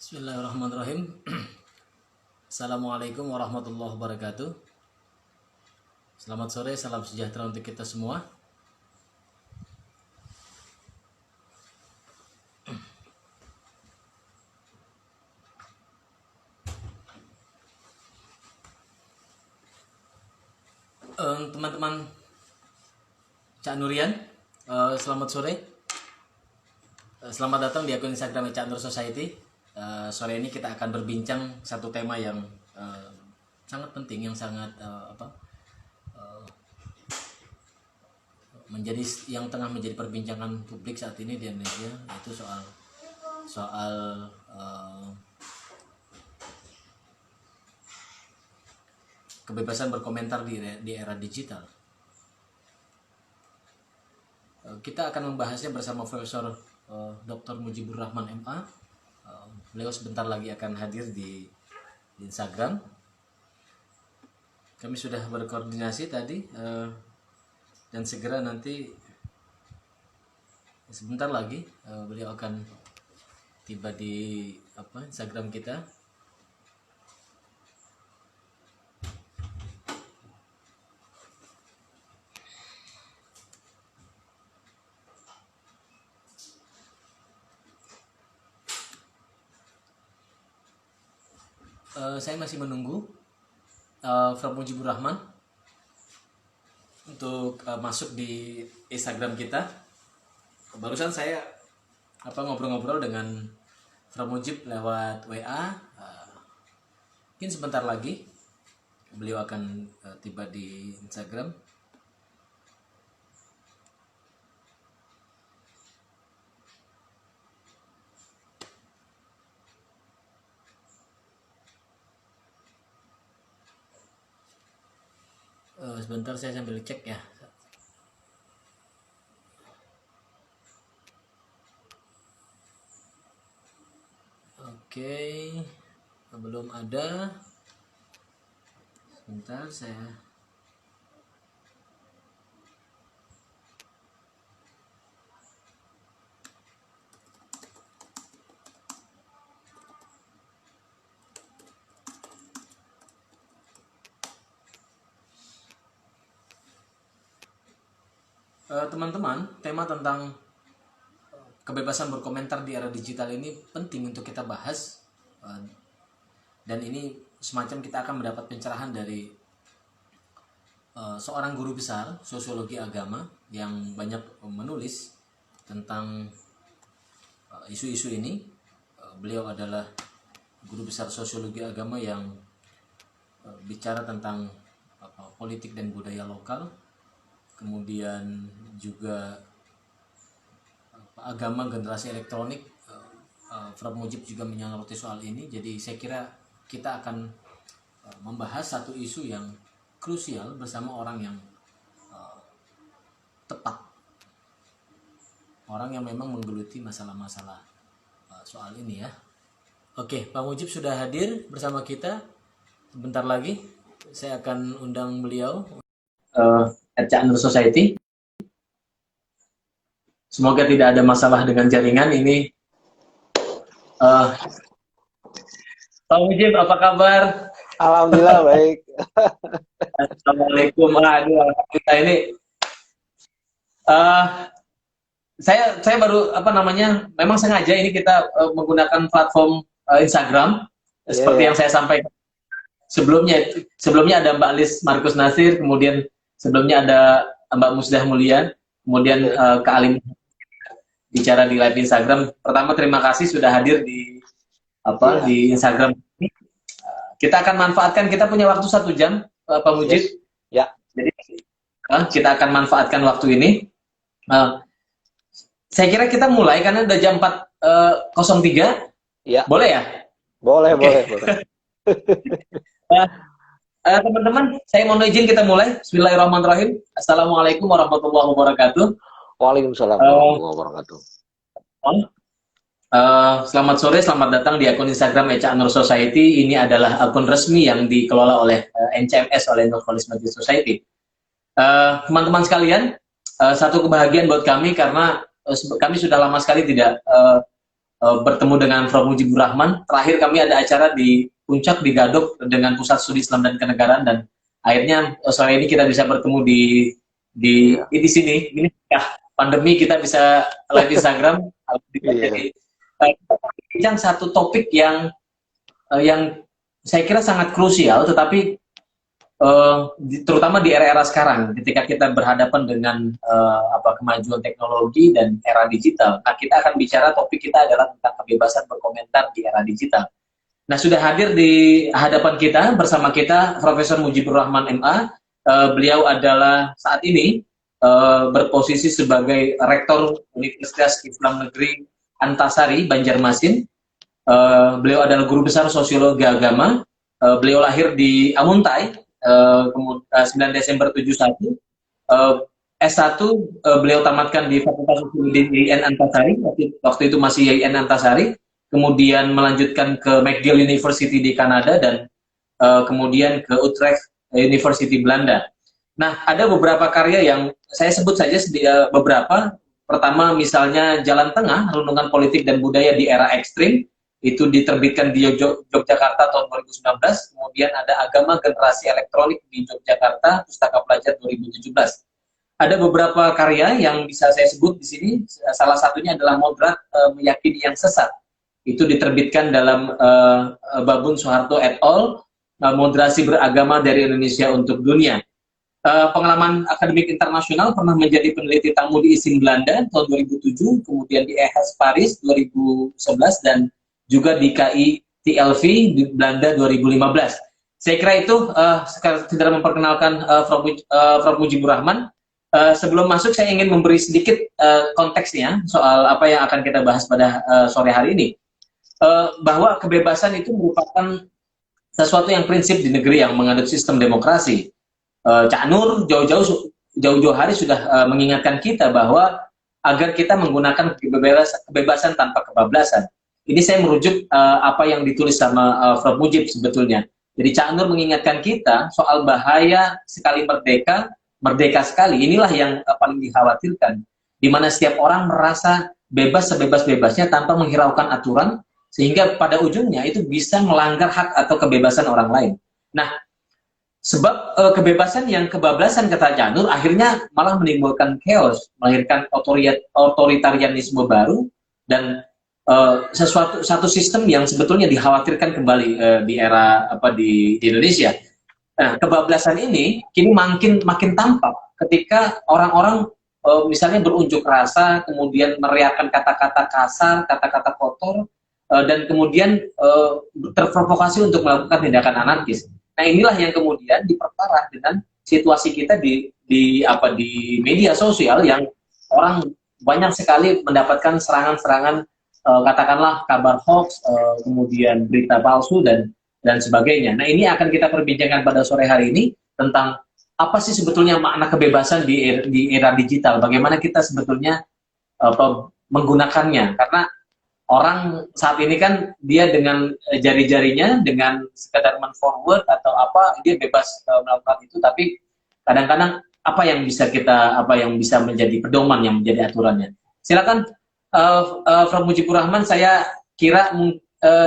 Bismillahirrahmanirrahim. Assalamualaikum warahmatullahi wabarakatuh. Selamat sore, salam sejahtera untuk kita semua. Teman-teman Cak Nurian, selamat sore. Selamat datang di akun Instagram Cak Nur Society. Sore ini kita akan berbincang satu tema yang sangat penting, yang sangat yang tengah menjadi perbincangan publik saat ini di Indonesia, yaitu soal kebebasan berkomentar di era digital. Kita akan membahasnya bersama Profesor Dr. Mujibur Rahman MA. Beliau sebentar lagi akan hadir di Instagram. Kami sudah berkoordinasi tadi dan segera nanti sebentar lagi beliau akan tiba di Instagram kita. Saya masih menunggu Prof. Mujibur Rahman untuk masuk di Instagram kita. Barusan saya ngobrol-ngobrol dengan Prof. Mujib lewat WA. Mungkin sebentar lagi beliau akan tiba di Instagram. Sebentar saya sambil cek ya. Oke, belum ada. Sebentar saya. Teman-teman, tema tentang kebebasan berkomentar di era digital ini penting untuk kita bahas, dan ini semacam kita akan mendapat pencerahan dari seorang guru besar sosiologi agama yang banyak menulis tentang isu-isu ini. Beliau adalah guru besar sosiologi agama yang bicara tentang politik dan budaya lokal, kemudian juga agama generasi elektronik. Prof. Mujib juga menyoroti soal ini. Jadi saya kira kita akan membahas satu isu yang krusial bersama orang yang tepat, orang yang memang menggeluti masalah-masalah soal ini ya. Oke, Pak Mujib sudah hadir bersama kita. Sebentar lagi saya akan undang beliau. Cak Nur Society. Semoga tidak ada masalah dengan jaringan ini. Pak Mujib, apa kabar? Alhamdulillah baik. Assalamualaikum. Aduh, kita ini saya baru memang sengaja ini kita menggunakan platform Instagram seperti yang saya sampaikan sebelumnya ada Mbak Lis Markus Nasir, kemudian sebelumnya ada Mbak Musdah Mulia, kemudian Kak Alim bicara di live Instagram. Pertama, terima kasih sudah hadir di Instagram. Kita akan manfaatkan, kita punya waktu 1 jam, Pak Mujib. Ya. Jadi kita akan manfaatkan waktu ini. Saya kira kita mulai karena udah jam 4.03. Ya. Boleh ya? Boleh. Teman-teman, saya mohon izin kita mulai. Bismillahirrahmanirrahim. Assalamualaikum warahmatullahi wabarakatuh. Waalaikumsalam warahmatullahi wabarakatuh. Selamat sore, selamat datang di akun Instagram Cak Nur Society. Ini adalah akun resmi yang dikelola oleh NCMS, oleh Nurholis Masjid Society. Teman-teman sekalian, satu kebahagiaan buat kami karena kami sudah lama sekali tidak bertemu dengan Prof. Mujibur Rahman. Terakhir kami ada acara di Puncak di Gadok dengan Pusat Studi Islam dan Kenegaraan, dan akhirnya sore ini kita bisa bertemu di sini. Ini ya, pandemi kita bisa live Instagram. Jadi bincang satu topik yang saya kira sangat krusial, tetapi terutama di era-era sekarang, ketika kita berhadapan dengan kemajuan teknologi dan era digital. Nah, kita akan bicara, topik kita adalah tentang kebebasan berkomentar di era digital. Nah, sudah hadir di hadapan kita, bersama kita Profesor Mujibur Rahman MA. Beliau adalah saat ini berposisi sebagai Rektor Universitas Islam Negeri Antasari, Banjarmasin. Beliau adalah guru besar sosiologi agama. Beliau lahir di Amuntai, 9 Desember 71. S1 beliau tamatkan di Fakultas Hukum di YIN Antasari, waktu itu masih YIN Antasari, kemudian melanjutkan ke McGill University di Kanada, dan kemudian ke Utrecht University Belanda. Nah, ada beberapa karya yang saya sebut saja beberapa. Pertama, misalnya Jalan Tengah, Renungan Politik dan Budaya di Era Ekstrim, itu diterbitkan di Yogyakarta tahun 2019. Kemudian ada Agama Generasi Elektronik di Yogyakarta, Pustaka Pelajar 2017. Ada beberapa karya yang bisa saya sebut di sini. Salah satunya adalah Moderat Meyakini Yang Sesat. Itu diterbitkan dalam Babun Soeharto et al. Moderasi Beragama dari Indonesia untuk Dunia. Pengalaman akademik internasional, pernah menjadi peneliti tamu di ISIN Belanda tahun 2007, kemudian di EHS Paris 2011, dan juga di KI TLV di Belanda 2015. Saya kira itu sekedar memperkenalkan Prof. Mujibur Rahman. Sebelum masuk, saya ingin memberi sedikit konteksnya soal apa yang akan kita bahas pada sore hari ini. Bahwa kebebasan itu merupakan sesuatu yang prinsip di negeri yang menganut sistem demokrasi. Cak Nur jauh-jauh hari sudah mengingatkan kita bahwa agar kita menggunakan kebebasan tanpa kebablasan. Ini saya merujuk apa yang ditulis sama Prof. Mujib sebetulnya. Jadi Cak Nur mengingatkan kita soal bahaya sekali merdeka sekali. Inilah yang paling dikhawatirkan, di mana setiap orang merasa bebas sebebas-bebasnya tanpa menghiraukan aturan, sehingga pada ujungnya itu bisa melanggar hak atau kebebasan orang lain. Nah, sebab kebebasan yang kebablasan, kata Cak Nur, akhirnya malah menimbulkan chaos, melahirkan otoritarianisme baru, dan satu sistem yang sebetulnya dikhawatirkan kembali di era di Indonesia. Nah, kebablasan ini kini makin tampak ketika orang-orang misalnya berunjuk rasa, kemudian meneriakkan kata-kata kasar, kata-kata kotor, dan kemudian terprovokasi untuk melakukan tindakan anarkis. Nah, inilah yang kemudian diperparah dengan situasi kita di media sosial, yang orang banyak sekali mendapatkan serangan-serangan, katakanlah kabar hoax, kemudian berita palsu dan sebagainya. Nah, ini akan kita perbincangkan pada sore hari ini tentang apa sih sebetulnya makna kebebasan di era digital. Bagaimana kita sebetulnya menggunakannya, karena orang saat ini kan dia dengan jari-jarinya, dengan sekedar men-forward atau apa, dia bebas melakukan itu, tapi kadang-kadang apa yang bisa menjadi pedoman, yang menjadi aturannya. Silakan Prof. Mujibur Rahman, saya kira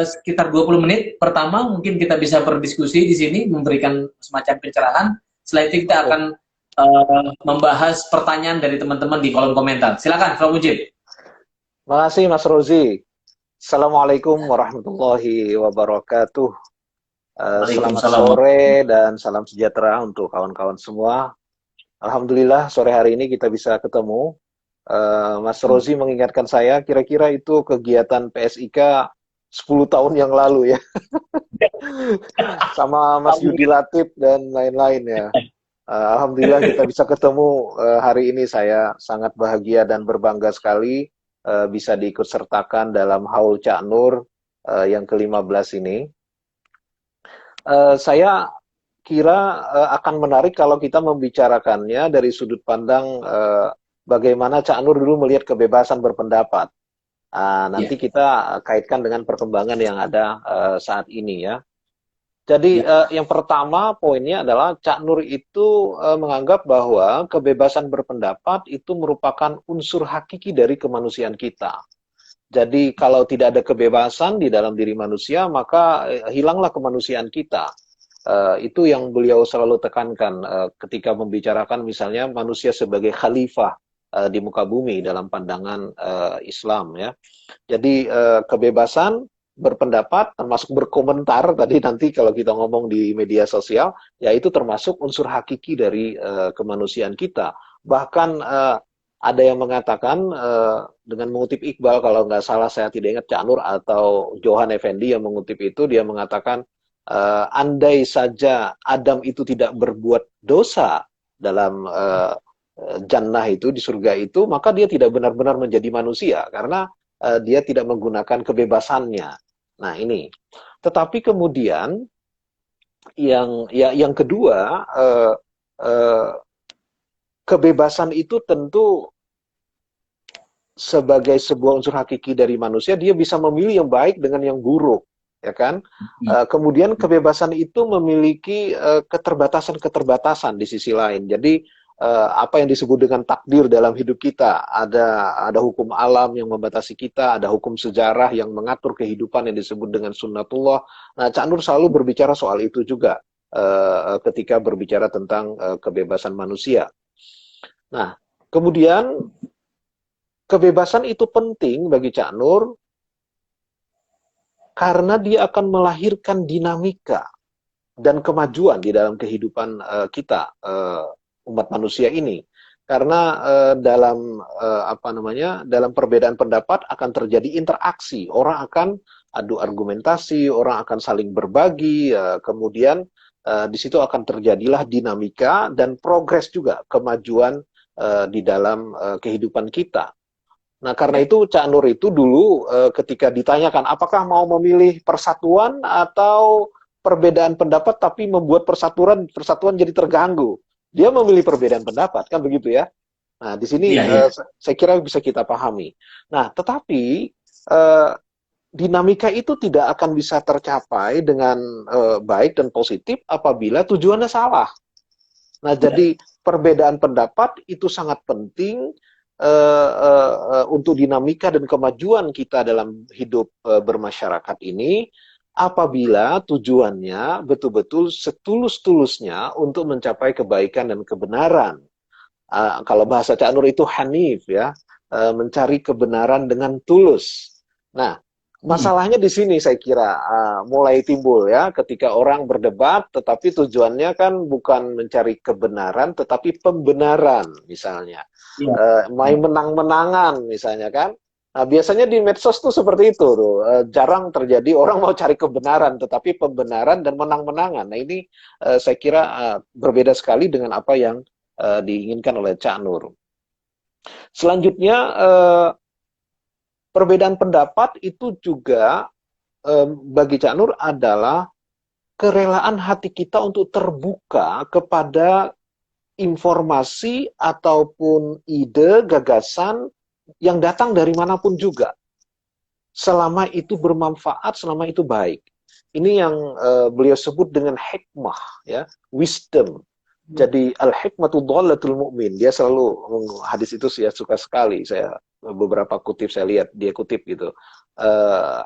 sekitar 20 menit pertama mungkin kita bisa berdiskusi di sini, memberikan semacam pencerahan. Setelah itu kita akan membahas pertanyaan dari teman-teman di kolom komentar. Silakan Prof. Mujib. Terima kasih Mas Rozi. Assalamualaikum warahmatullahi wabarakatuh. Selamat sore dan salam sejahtera untuk kawan-kawan semua. Alhamdulillah sore hari ini kita bisa ketemu. Mas Rozi mengingatkan saya, kira-kira itu kegiatan PSIK 10 tahun yang lalu ya. Sama Mas Yudi Latif dan lain-lain ya. Alhamdulillah kita bisa ketemu hari ini. Saya sangat bahagia dan berbangga sekali bisa diikut sertakan dalam Haul Cak Nur yang ke-15 ini. Saya kira akan menarik kalau kita membicarakannya dari sudut pandang bagaimana Cak Nur dulu melihat kebebasan berpendapat. Nanti kita kaitkan dengan perkembangan yang ada saat ini ya. Jadi yang pertama poinnya adalah Cak Nur itu menganggap bahwa kebebasan berpendapat itu merupakan unsur hakiki dari kemanusiaan kita. Jadi kalau tidak ada kebebasan di dalam diri manusia, maka hilanglah kemanusiaan kita. Itu yang beliau selalu tekankan ketika membicarakan misalnya manusia sebagai khalifah di muka bumi dalam pandangan Islam, ya. Jadi kebebasan berpendapat termasuk berkomentar tadi, nanti kalau kita ngomong di media sosial, ya itu termasuk unsur hakiki dari kemanusiaan kita. Bahkan ada yang mengatakan dengan mengutip Iqbal, kalau nggak salah saya tidak ingat Cak Nur atau Johan Effendi yang mengutip itu, dia mengatakan andai saja Adam itu tidak berbuat dosa dalam jannah itu, di surga itu, maka dia tidak benar-benar menjadi manusia karena dia tidak menggunakan kebebasannya. Nah, ini. Tetapi kemudian yang kedua, kebebasan itu tentu sebagai sebuah unsur hakiki dari manusia, dia bisa memilih yang baik dengan yang buruk, ya kan? Kemudian kebebasan itu memiliki keterbatasan-keterbatasan di sisi lain. Jadi apa yang disebut dengan takdir dalam hidup kita, ada hukum alam yang membatasi kita, ada hukum sejarah yang mengatur kehidupan yang disebut dengan sunnatullah. Nah, Cak Nur selalu berbicara soal itu juga ketika berbicara tentang kebebasan manusia. Nah, kemudian kebebasan itu penting bagi Cak Nur karena dia akan melahirkan dinamika dan kemajuan di dalam kehidupan kita, umat manusia ini. Karena dalam perbedaan pendapat akan terjadi interaksi, orang akan adu argumentasi, orang akan saling berbagi, kemudian di situ akan terjadilah dinamika dan progres juga, kemajuan di dalam kehidupan kita. Nah, karena itu Cak Nur itu dulu ketika ditanyakan apakah mau memilih persatuan atau perbedaan pendapat tapi membuat persatuan jadi terganggu, dia memilih perbedaan pendapat, kan begitu ya. Nah, di sini saya kira bisa kita pahami. Nah, tetapi dinamika itu tidak akan bisa tercapai dengan baik dan positif apabila tujuannya salah. Nah, jadi perbedaan pendapat itu sangat penting untuk dinamika dan kemajuan kita dalam hidup bermasyarakat ini, apabila tujuannya betul-betul setulus-tulusnya untuk mencapai kebaikan dan kebenaran. Kalau bahasa Cak Nur itu hanif, ya, mencari kebenaran dengan tulus. Nah, masalahnya di sini saya kira mulai timbul, ya, ketika orang berdebat tetapi tujuannya kan bukan mencari kebenaran tetapi pembenaran misalnya. Main menang-menangan misalnya kan. Nah, biasanya di medsos tuh seperti itu tuh. Jarang terjadi orang mau cari kebenaran tetapi pembenaran dan menang-menangan. Nah, ini saya kira berbeda sekali dengan apa yang diinginkan oleh Cak Nur. Selanjutnya perbedaan pendapat itu juga bagi Cak Nur adalah kerelaan hati kita untuk terbuka kepada informasi ataupun ide, gagasan yang datang dari manapun juga. Selama itu bermanfaat, selama itu baik. Ini yang beliau sebut dengan hikmah, ya, wisdom. Jadi al-hikmatu dhalatul mu'min. Dia selalu, hadis itu saya suka sekali. Saya beberapa kutip saya lihat dia kutip gitu.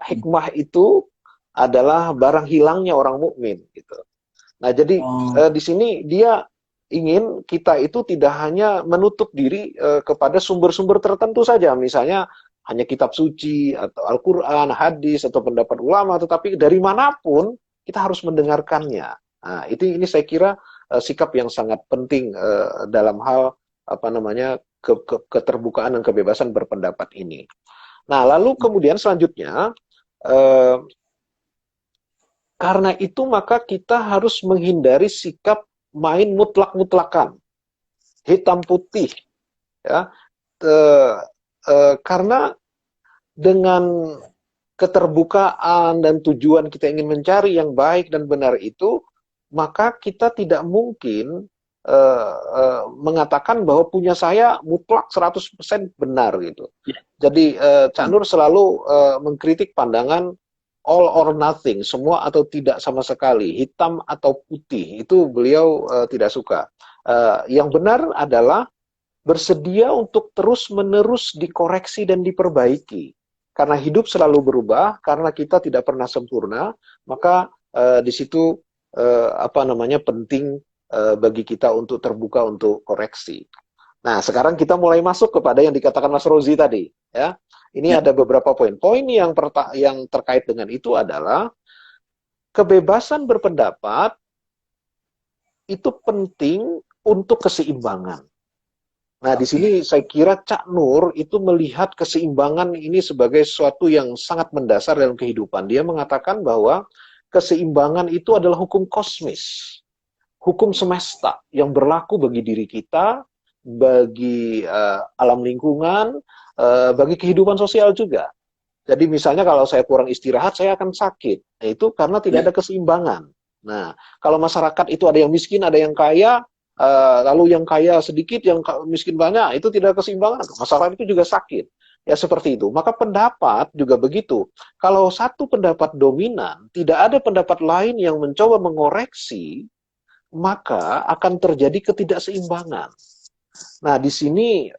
Hikmah itu adalah barang hilangnya orang mukmin gitu. Nah, jadi di sini dia ingin kita itu tidak hanya menutup diri kepada sumber-sumber tertentu saja, misalnya hanya kitab suci atau Al-Quran, hadis atau pendapat ulama, tetapi dari manapun kita harus mendengarkannya. Nah, ini saya kira sikap yang sangat penting dalam hal keterbukaan dan kebebasan berpendapat ini. Nah, lalu kemudian selanjutnya karena itu maka kita harus menghindari sikap main mutlak-mutlakan, hitam putih, ya, karena dengan keterbukaan dan tujuan kita ingin mencari yang baik dan benar itu, maka kita tidak mungkin mengatakan bahwa punya saya mutlak 100% benar gitu. Jadi Cak Nur selalu mengkritik pandangan all or nothing, semua atau tidak sama sekali, hitam atau putih, itu beliau tidak suka. Yang benar adalah bersedia untuk terus-menerus dikoreksi dan diperbaiki. Karena hidup selalu berubah, karena kita tidak pernah sempurna, maka di situ penting bagi kita untuk terbuka untuk koreksi. Nah, sekarang kita mulai masuk kepada yang dikatakan Mas Rozi tadi, ya. Ini ada beberapa poin. Poin yang terkait dengan itu adalah kebebasan berpendapat itu penting untuk keseimbangan. Nah, di sini saya kira Cak Nur itu melihat keseimbangan ini sebagai sesuatu yang sangat mendasar dalam kehidupan. Dia mengatakan bahwa keseimbangan itu adalah hukum kosmis, hukum semesta yang berlaku bagi diri kita, bagi alam lingkungan, bagi kehidupan sosial juga. Jadi misalnya kalau saya kurang istirahat, saya akan sakit. Nah, itu karena tidak ada keseimbangan. Nah, kalau masyarakat itu ada yang miskin, ada yang kaya, lalu yang kaya sedikit, yang miskin banyak, itu tidak keseimbangan. Masyarakat itu juga sakit. Ya seperti itu. Maka pendapat juga begitu. Kalau satu pendapat dominan, tidak ada pendapat lain yang mencoba mengoreksi, maka akan terjadi ketidakseimbangan. Nah, di sini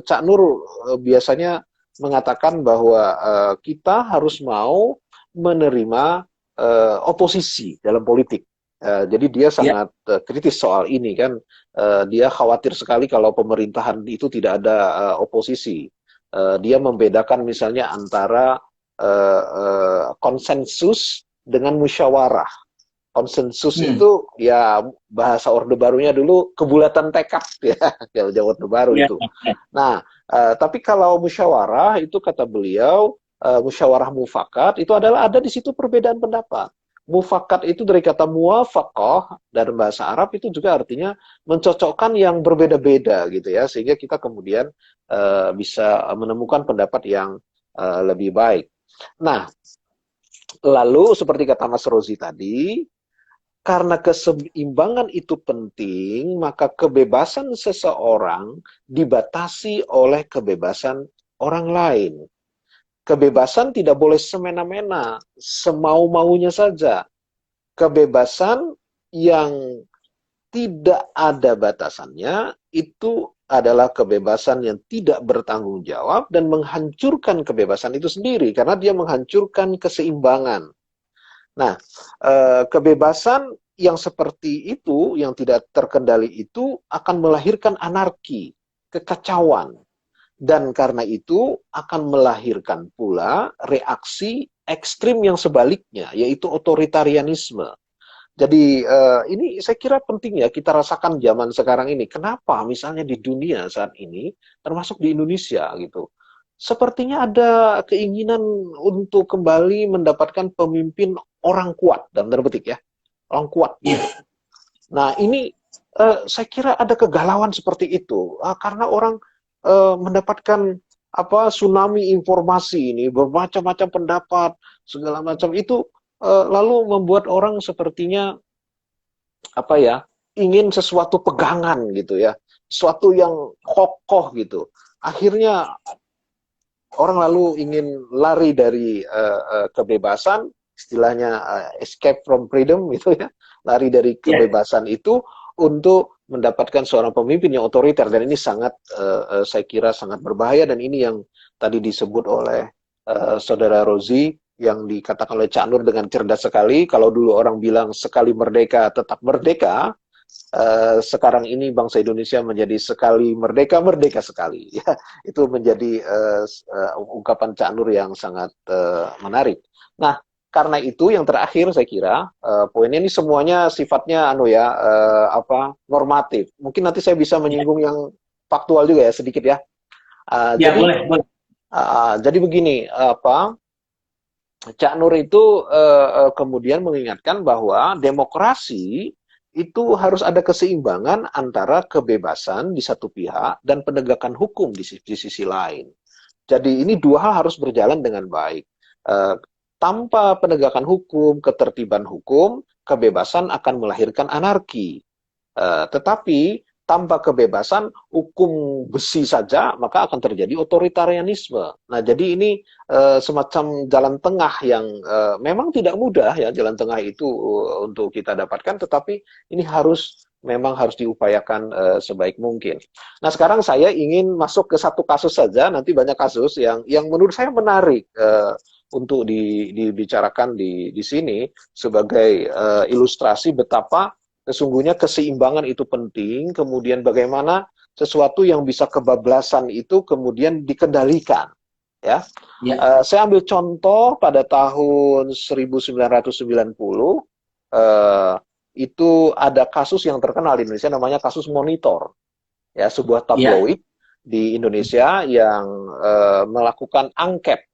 Cak Nur biasanya mengatakan bahwa kita harus mau menerima oposisi dalam politik. Jadi dia sangat kritis soal ini kan. Dia khawatir sekali kalau pemerintahan itu tidak ada oposisi. Dia membedakan misalnya antara konsensus dengan musyawarah. Konsensus itu ya bahasa Orde Barunya dulu kebulatan tekad ya, kalau Orde Baru itu. Nah, tapi kalau musyawarah itu kata beliau musyawarah mufakat itu adalah ada di situ perbedaan pendapat. Mufakat itu dari kata muwafaqah dalam bahasa Arab itu juga artinya mencocokkan yang berbeda-beda gitu ya, sehingga kita kemudian bisa menemukan pendapat yang lebih baik. Nah, lalu seperti kata Mas Rozi tadi, karena keseimbangan itu penting, maka kebebasan seseorang dibatasi oleh kebebasan orang lain. Kebebasan tidak boleh semena-mena, semau-maunya saja. Kebebasan yang tidak ada batasannya, itu adalah kebebasan yang tidak bertanggung jawab dan menghancurkan kebebasan itu sendiri, karena dia menghancurkan keseimbangan. Nah, kebebasan yang seperti itu, yang tidak terkendali itu, akan melahirkan anarki, kekacauan. Dan karena itu akan melahirkan pula reaksi ekstrim yang sebaliknya, yaitu otoritarianisme. Jadi ini saya kira penting ya kita rasakan zaman sekarang ini. Kenapa misalnya di dunia saat ini, termasuk di Indonesia gitu, sepertinya ada keinginan untuk kembali mendapatkan pemimpin orang kuat, dalam tanda petik ya, orang kuat. Nah ini saya kira ada kegalauan seperti itu, karena orang mendapatkan tsunami informasi ini, bermacam-macam pendapat, segala macam itu, lalu membuat orang sepertinya ingin sesuatu pegangan gitu ya, sesuatu yang kokoh gitu. Akhirnya orang lalu ingin lari dari kebebasan, istilahnya escape from freedom gitu ya, lari dari kebebasan itu untuk mendapatkan seorang pemimpin yang otoriter, dan ini sangat saya kira sangat berbahaya, dan ini yang tadi disebut oleh saudara Rozi, yang dikatakan oleh Cak Nur dengan cerdas sekali. Kalau dulu orang bilang sekali merdeka tetap merdeka, sekarang ini bangsa Indonesia menjadi sekali merdeka, merdeka sekali. Ya, itu menjadi ungkapan Cak Nur yang sangat menarik. Nah, karena itu yang terakhir saya kira poinnya ini semuanya sifatnya normatif. Mungkin nanti saya bisa menyinggung yang faktual juga ya sedikit ya. Ya boleh. Jadi begini, Cak Nur itu kemudian mengingatkan bahwa demokrasi itu harus ada keseimbangan antara kebebasan di satu pihak dan penegakan hukum di sisi lain. Jadi ini dua hal harus berjalan dengan baik. Tanpa penegakan hukum, ketertiban hukum, kebebasan akan melahirkan anarki. Tetapi tanpa kebebasan hukum besi saja, maka akan terjadi otoritarianisme. Nah, jadi ini semacam jalan tengah yang memang tidak mudah ya, jalan tengah itu untuk kita dapatkan, tetapi ini harus memang harus diupayakan sebaik mungkin. Nah, sekarang saya ingin masuk ke satu kasus saja, nanti banyak kasus yang menurut saya menarik untuk dibicarakan di sini sebagai ilustrasi betapa sesungguhnya keseimbangan itu penting, kemudian bagaimana sesuatu yang bisa kebablasan itu kemudian dikendalikan. Ya, saya ambil contoh pada tahun 1990 itu ada kasus yang terkenal di Indonesia namanya kasus Monitor, ya sebuah tabloid di Indonesia yang melakukan angket,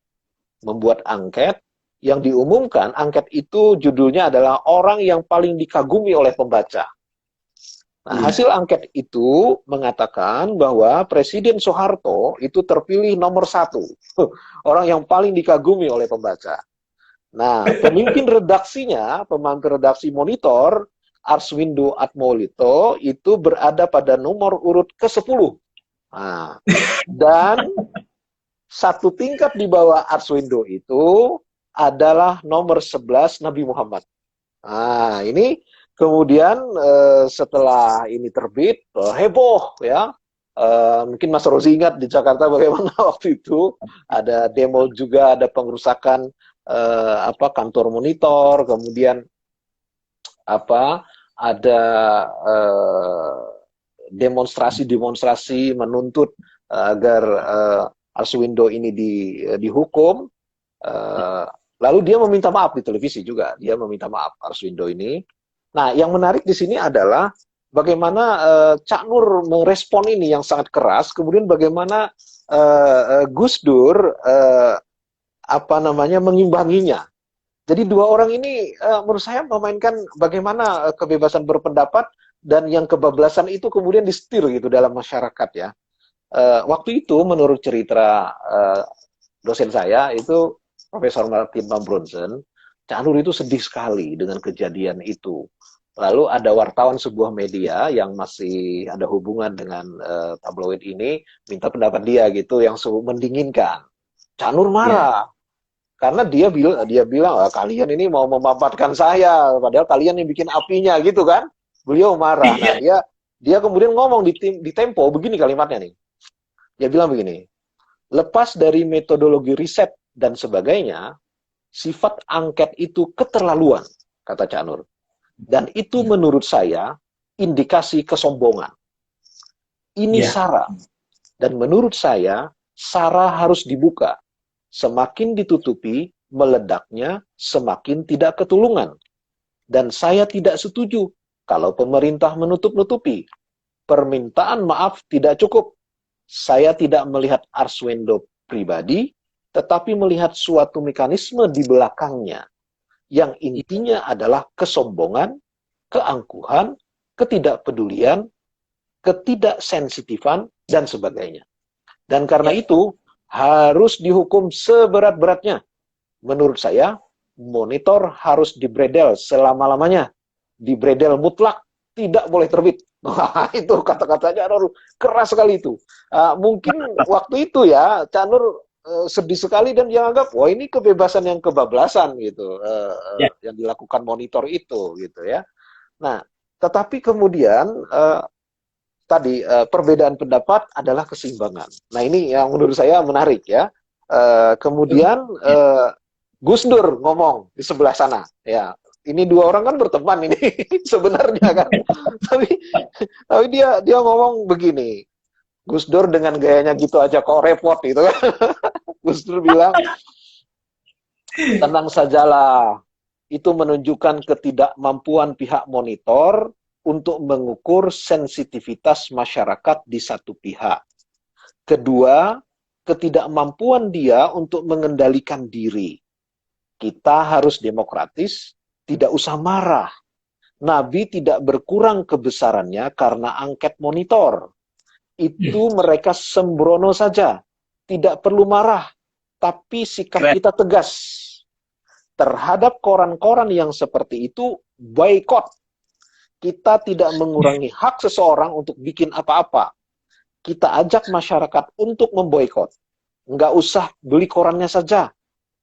membuat angket yang diumumkan angket itu judulnya adalah orang yang paling dikagumi oleh pembaca. Nah, hasil angket itu mengatakan bahwa Presiden Soeharto itu terpilih nomor 1, orang yang paling dikagumi oleh pembaca. Nah, pemimpin redaksinya, pemimpin redaksi Monitor, Arswindo Atmolito, itu berada pada nomor urut ke-10. Nah, dan satu tingkat di bawah Arswindo itu adalah nomor 11 Nabi Muhammad. Nah, ini kemudian setelah ini terbit, heboh ya. Mungkin Mas Rozi ingat di Jakarta bagaimana waktu itu ada demo juga, ada pengerusakan kantor Monitor, kemudian ada demonstrasi menuntut agar Arswindo ini dihukum. Lalu dia meminta maaf di televisi juga, dia meminta maaf Arswindo ini. Nah, yang menarik di sini adalah bagaimana Cak Nur merespon ini yang sangat keras, kemudian bagaimana Gus Dur mengimbanginya. Jadi dua orang ini menurut saya memainkan bagaimana kebebasan berpendapat dan yang kebablasan itu kemudian disetir gitu dalam masyarakat ya. Waktu itu menurut cerita dosen saya itu Profesor Martin Van Bronsen, Cak Nur itu sedih sekali dengan kejadian itu. Lalu ada wartawan sebuah media yang masih ada hubungan dengan tabloid ini minta pendapat dia gitu yang mendinginkan. Cak Nur marah. Karena dia bilang kalian ini mau memampatkan saya, padahal kalian yang bikin apinya gitu kan. Beliau marah. Nah, dia kemudian ngomong di Tempo begini kalimatnya nih. Dia bilang begini, lepas dari metodologi riset dan sebagainya, sifat angket itu keterlaluan, kata Cak Nur. Dan itu menurut saya indikasi kesombongan. Ini SARA. Dan menurut saya, SARA harus dibuka. Semakin ditutupi, meledaknya semakin tidak ketulungan. Dan saya tidak setuju kalau pemerintah menutup-nutupi. Permintaan maaf tidak cukup. Saya tidak melihat Arswendo pribadi, tetapi melihat suatu mekanisme di belakangnya, yang intinya adalah kesombongan, keangkuhan, ketidakpedulian, ketidaksensitifan, dan sebagainya. Dan karena itu, harus dihukum seberat-beratnya. Menurut saya, Monitor harus dibredel selama-lamanya. Dibredel mutlak, tidak boleh terbit. Wah, itu kata-katanya keras sekali itu. Mungkin waktu itu ya, Cak Nur sedih sekali dan dia anggap, wah ini kebebasan yang kebablasan gitu, yang dilakukan Monitor itu gitu ya. Nah, tetapi kemudian tadi perbedaan pendapat adalah keseimbangan. Nah ini yang menurut saya menarik ya. Kemudian Gus Dur ngomong di sebelah sana, ya. Ini dua orang kan berteman ini sebenarnya kan. tapi dia ngomong begini. Gus Dur dengan gayanya gitu aja kok repot gitu kan. Gus Dur bilang, tenang sajalah. Itu menunjukkan ketidakmampuan pihak Monitor untuk mengukur sensitivitas masyarakat di satu pihak. Kedua, ketidakmampuan dia untuk mengendalikan diri. Kita harus demokratis, tidak usah marah. Nabi tidak berkurang kebesarannya karena angket Monitor. Itu mereka sembrono saja. Tidak perlu marah. Tapi sikap kita tegas. Terhadap koran-koran yang seperti itu, boikot. Kita tidak mengurangi hak seseorang untuk bikin apa-apa. Kita ajak masyarakat untuk memboikot. Nggak usah beli korannya saja.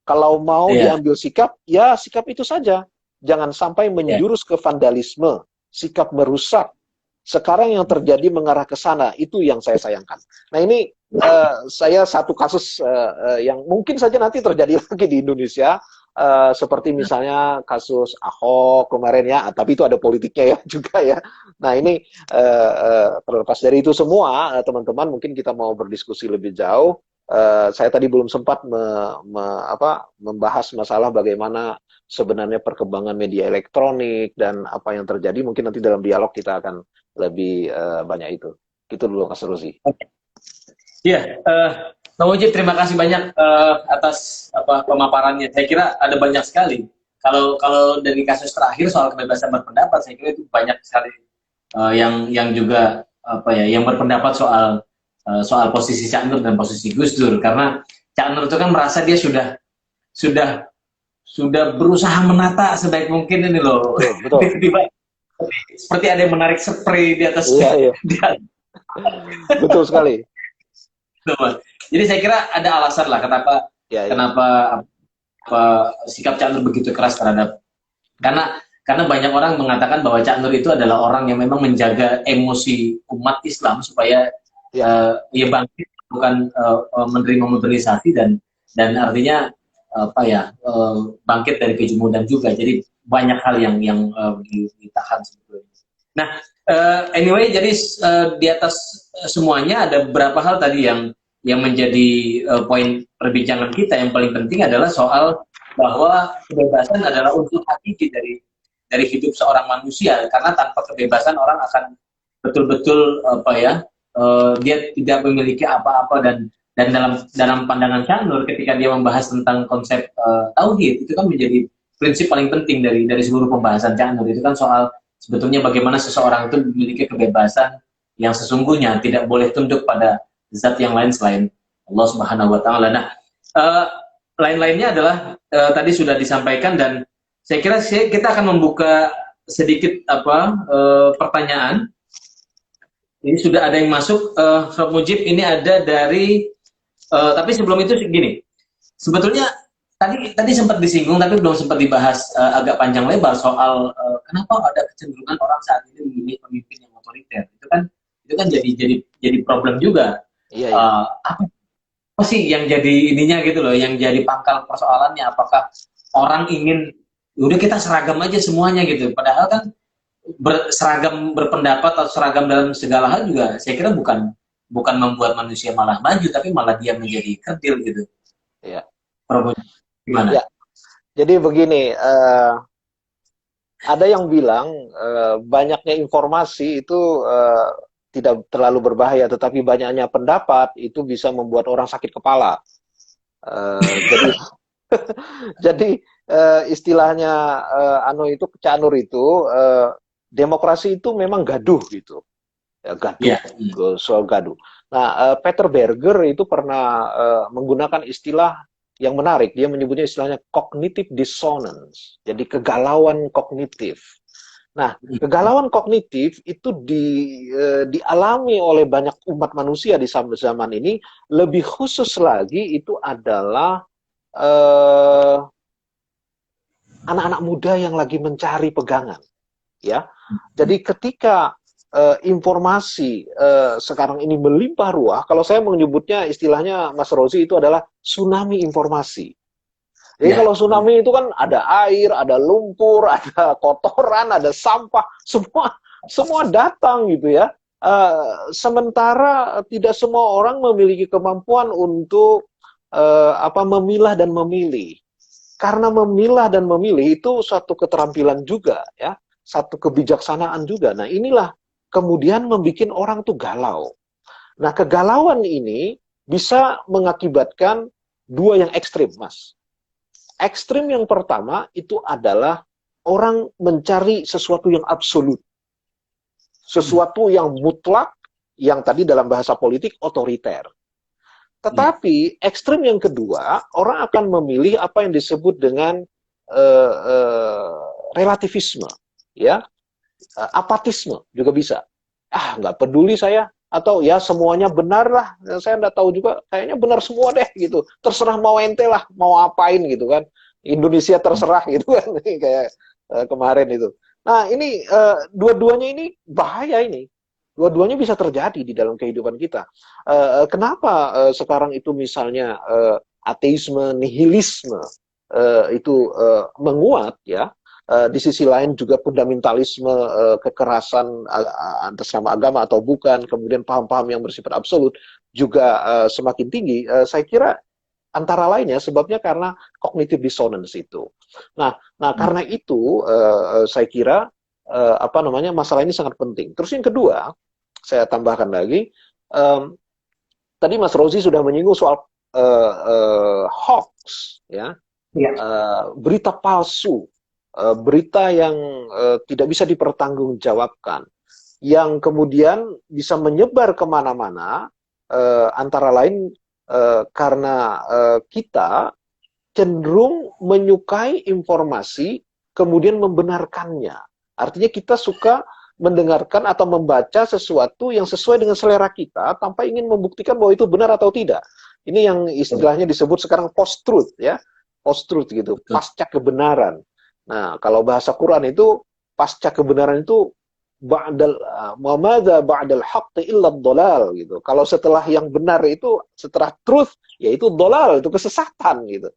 Kalau mau diambil sikap, ya sikap itu saja. Jangan sampai menjurus ke vandalisme, sikap merusak, Sekarang yang terjadi mengarah ke sana, itu yang saya sayangkan. Nah ini saya satu kasus yang mungkin saja nanti terjadi lagi di Indonesia, seperti misalnya kasus Ahok kemarin ya, tapi itu ada politiknya ya juga ya. Nah ini terlepas dari itu semua, teman-teman mungkin kita mau berdiskusi lebih jauh. Saya tadi belum sempat membahas masalah bagaimana sebenarnya perkembangan media elektronik dan apa yang terjadi. Mungkin nanti dalam dialog kita akan lebih banyak itu. Gitu dulu Mas Rozi. Iya, Bang Mujib, terima kasih banyak atas pemaparannya. Saya kira ada banyak sekali. Kalau dari kasus terakhir soal kebebasan berpendapat, saya kira itu banyak sekali yang juga yang berpendapat soal posisi Cak Nur dan posisi Gus Dur. Karena Cak Nur itu kan merasa dia sudah berusaha menata sebaik mungkin ini loh. Betul. Tiba-tiba seperti ada yang menarik spray di atas. Iya. Betul sekali. Jadi saya kira ada alasan lah kenapa sikap Cak Nur begitu keras terhadap, karena banyak orang mengatakan bahwa Cak Nur itu adalah orang yang memang menjaga emosi umat Islam supaya ia bangkit, bukan menerima modernisasi dan artinya bangkit dari kejumudan juga. Jadi banyak hal yang ditahan sebetulnya. Nah, anyway, jadi di atas semuanya ada beberapa hal tadi yang menjadi poin perbincangan kita. Yang paling penting adalah soal bahwa kebebasan adalah unsur hakiki dari hidup seorang manusia, karena tanpa kebebasan orang akan betul-betul dia tidak memiliki apa-apa. Dan dalam pandangan Cak Nur, ketika dia membahas tentang konsep tauhid, itu kan menjadi prinsip paling penting dari seluruh pembahasan Cak Nur. Itu kan soal sebetulnya bagaimana seseorang itu memiliki kebebasan yang sesungguhnya, tidak boleh tunduk pada zat yang lain selain Allah Subhanahu wa taala. Nah, lain-lainnya adalah tadi sudah disampaikan, dan saya kira kita akan membuka sedikit pertanyaan. Ini sudah ada yang masuk, Prof Mujib, ini ada dari tapi sebelum itu gini. Sebetulnya tadi sempat disinggung tapi belum sempat dibahas agak panjang lebar soal kenapa ada kecenderungan orang saat ini memilih pemimpin yang otoriter. Itu kan jadi problem juga. Iya. Apa sih yang jadi ininya gitu loh, yang jadi pangkal persoalannya? Apakah orang ingin udah kita seragam aja semuanya gitu, padahal kan seragam berpendapat atau seragam dalam segala hal juga saya kira bukan membuat manusia malah maju, tapi malah dia menjadi kerdil gitu. Iya. Gimana? Ya. Jadi begini, ada yang bilang banyaknya informasi itu tidak terlalu berbahaya, tetapi banyaknya pendapat itu bisa membuat orang sakit kepala. Jadi istilahnya Cak Nur itu demokrasi itu memang gaduh gitu. Gaduh, soal gaduh. Nah, Peter Berger itu pernah menggunakan istilah yang menarik. Dia menyebutnya istilahnya cognitive dissonance. Jadi kegalauan kognitif. Nah, kegalauan kognitif itu dialami oleh banyak umat manusia di zaman ini. Lebih khusus lagi itu adalah anak-anak muda yang lagi mencari pegangan. Ya, jadi ketika informasi sekarang ini melimpah ruah, kalau saya menyebutnya istilahnya Mas Rozi itu adalah tsunami informasi. Jadi kalau tsunami itu kan ada air, ada lumpur, ada kotoran, ada sampah, semua datang gitu ya. Sementara tidak semua orang memiliki kemampuan untuk memilah dan memilih. Karena memilah dan memilih itu suatu keterampilan juga ya. Satu kebijaksanaan juga. Nah, inilah kemudian membuat orang tuh galau. Nah, kegalauan ini bisa mengakibatkan dua yang ekstrim, Mas. Ekstrim yang pertama itu adalah orang mencari sesuatu yang absolut. Sesuatu yang mutlak, yang tadi dalam bahasa politik otoriter. Tetapi ekstrim yang kedua, orang akan memilih apa yang disebut dengan relativisme. Ya, apatisme juga bisa. Nggak peduli saya, atau ya semuanya benar lah, saya nggak tahu juga, kayaknya benar semua deh gitu, terserah mau ente lah, mau apain gitu kan, Indonesia terserah gitu kan, kayak kemarin itu. Nah ini dua-duanya ini bahaya ini, Dua-duanya bisa terjadi di dalam kehidupan kita. Kenapa sekarang itu misalnya ateisme, nihilisme itu menguat ya. Di sisi lain juga fundamentalisme, kekerasan atas nama agama atau bukan, kemudian paham-paham yang bersifat absolut juga semakin tinggi. Saya kira antara lainnya sebabnya karena cognitive dissonance itu. Nah karena itu saya kira apa namanya masalah ini sangat penting. Terus yang kedua, saya tambahkan lagi, tadi Mas Rozi sudah menyinggung soal hoax, ya, Iya. berita palsu, berita yang tidak bisa dipertanggungjawabkan, yang kemudian bisa menyebar kemana-mana, antara lain karena kita cenderung menyukai informasi kemudian membenarkannya. Artinya kita suka mendengarkan atau membaca sesuatu yang sesuai dengan selera kita tanpa ingin membuktikan bahwa itu benar atau tidak. Ini yang istilahnya disebut sekarang post-truth, ya. Post-truth gitu, pasca kebenaran. Nah, kalau bahasa Quran itu pasca kebenaran itu ba'dal madza ba'dal haqqi illa dhalal gitu. Kalau setelah yang benar itu, setelah truth, yaitu dhalal, itu kesesatan gitu.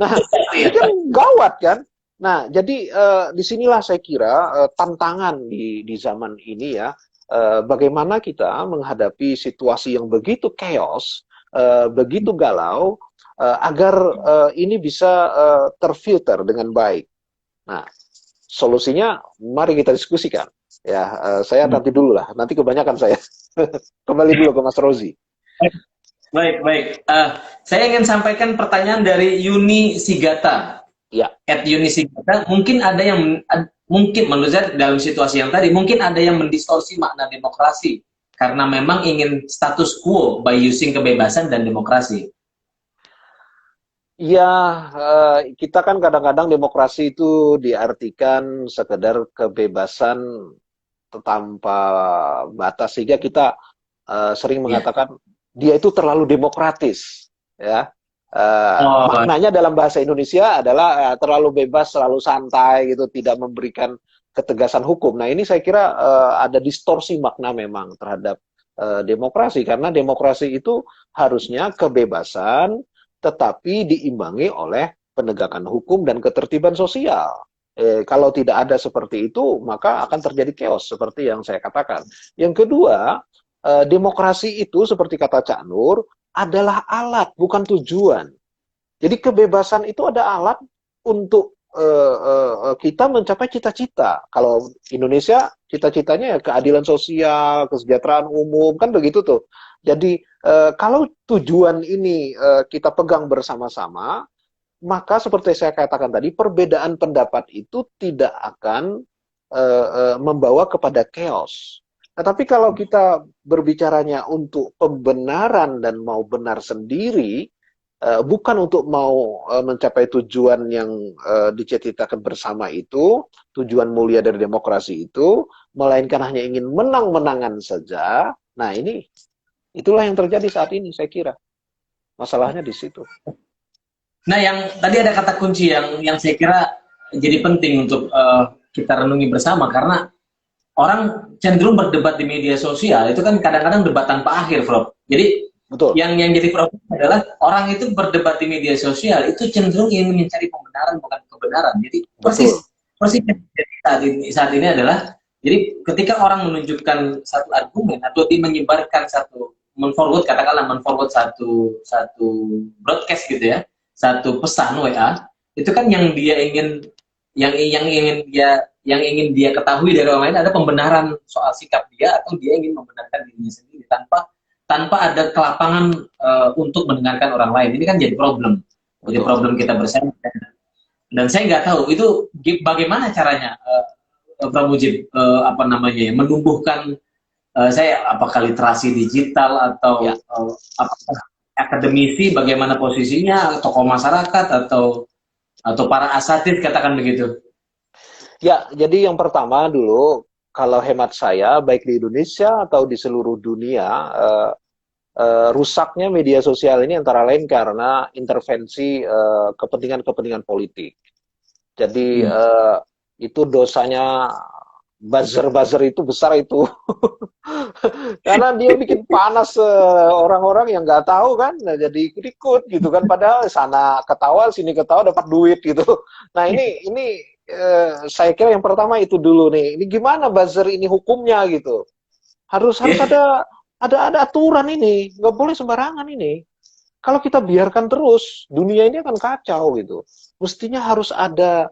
Nah, ini kan gawat kan? Nah, jadi disinilah saya kira tantangan di zaman ini ya, bagaimana kita menghadapi situasi yang begitu chaos, begitu galau, agar ini bisa terfilter dengan baik. Nah, solusinya mari kita diskusikan. Ya, saya nanti dulu lah, nanti kebanyakan saya. Kembali dulu ke Mas Rozi. Baik, baik. Saya ingin sampaikan pertanyaan dari Yuni Sigata. Ya. Yuni Sigata, mungkin ada yang mungkin menurut saya dalam situasi yang tadi mungkin ada yang mendistorsi makna demokrasi karena memang ingin status quo by using kebebasan dan demokrasi. Ya, kita kan kadang-kadang demokrasi itu diartikan sekedar kebebasan tanpa batas, sehingga kita sering mengatakan dia itu terlalu demokratis, ya. Maknanya dalam bahasa Indonesia adalah terlalu bebas, terlalu santai gitu, tidak memberikan ketegasan hukum. Nah, ini saya kira ada distorsi makna memang terhadap demokrasi, karena demokrasi itu harusnya kebebasan tetapi diimbangi oleh penegakan hukum dan ketertiban sosial. Kalau tidak ada seperti itu, maka akan terjadi chaos seperti yang saya katakan. Yang kedua, demokrasi itu seperti kata Cak Nur adalah alat, bukan tujuan. Jadi kebebasan itu ada alat untuk kita mencapai cita-cita. Kalau Indonesia, cita-citanya ya keadilan sosial, kesejahteraan umum, kan begitu tuh. Jadi kalau tujuan ini kita pegang bersama-sama, maka seperti saya katakan tadi, perbedaan pendapat itu tidak akan membawa kepada chaos. Tetapi kalau kita berbicaranya untuk pembenaran dan mau benar sendiri, bukan untuk mau mencapai tujuan yang dicita-citakan bersama itu, tujuan mulia dari demokrasi itu, melainkan hanya ingin menang-menangan saja. Nah, itulah yang terjadi saat ini, saya kira. Masalahnya di situ. Nah, yang tadi ada kata kunci yang saya kira jadi penting untuk kita renungi bersama, karena orang cenderung berdebat di media sosial itu kan kadang-kadang debat tanpa akhir, Prof. Jadi betul. Yang jadi problem adalah orang itu berdebat di media sosial itu cenderung ingin mencari pembenaran bukan kebenaran. Jadi persis saat ini adalah, jadi ketika orang menunjukkan satu argumen atau menyebarkan menforward satu broadcast gitu ya, satu pesan WA, itu kan yang ingin dia ketahui dari orang lain ada pembenaran soal sikap dia, atau dia ingin membenarkan dirinya sendiri tanpa ada kelapangan untuk mendengarkan orang lain. Ini kan jadi problem. Jadi problem kita bersama. Dan saya nggak tahu itu bagaimana caranya Prof. Mujib menumbuhkan apakah literasi digital atau apakah akademisi, bagaimana posisinya, tokoh masyarakat atau para asatid, katakan begitu. Ya, jadi yang pertama dulu, kalau hemat saya, baik di Indonesia atau di seluruh dunia, rusaknya media sosial ini antara lain karena intervensi kepentingan-kepentingan politik. Jadi itu dosanya buzzer-buzzer itu besar itu. Karena dia bikin panas orang-orang yang nggak tahu kan, nah, jadi ikut-ikut gitu kan. Padahal sana ketawa, sini ketawa dapat duit gitu. Nah ini saya kira yang pertama itu dulu nih. Ini gimana buzzer ini hukumnya gitu? Harus ada aturan ini, nggak boleh sembarangan ini. Kalau kita biarkan terus, dunia ini akan kacau gitu. Mestinya harus ada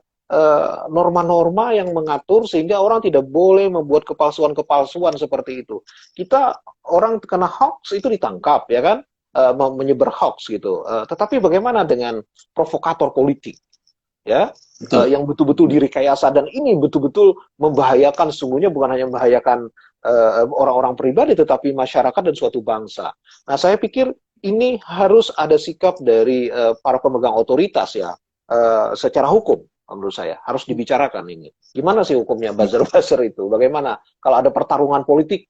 norma-norma yang mengatur sehingga orang tidak boleh membuat kepalsuan-kepalsuan seperti itu. Kita orang kena hoax itu ditangkap ya kan, menyebar hoax gitu. Tetapi bagaimana dengan provokator politik ya? Yang betul-betul direkayasa dan ini betul-betul membahayakan, sesungguhnya bukan hanya membahayakan orang-orang pribadi tetapi masyarakat dan suatu bangsa. Nah, saya pikir ini harus ada sikap dari para pemegang otoritas ya, secara hukum menurut saya harus dibicarakan ini. Gimana sih hukumnya buzzer-buzzer itu? Bagaimana kalau ada pertarungan politik,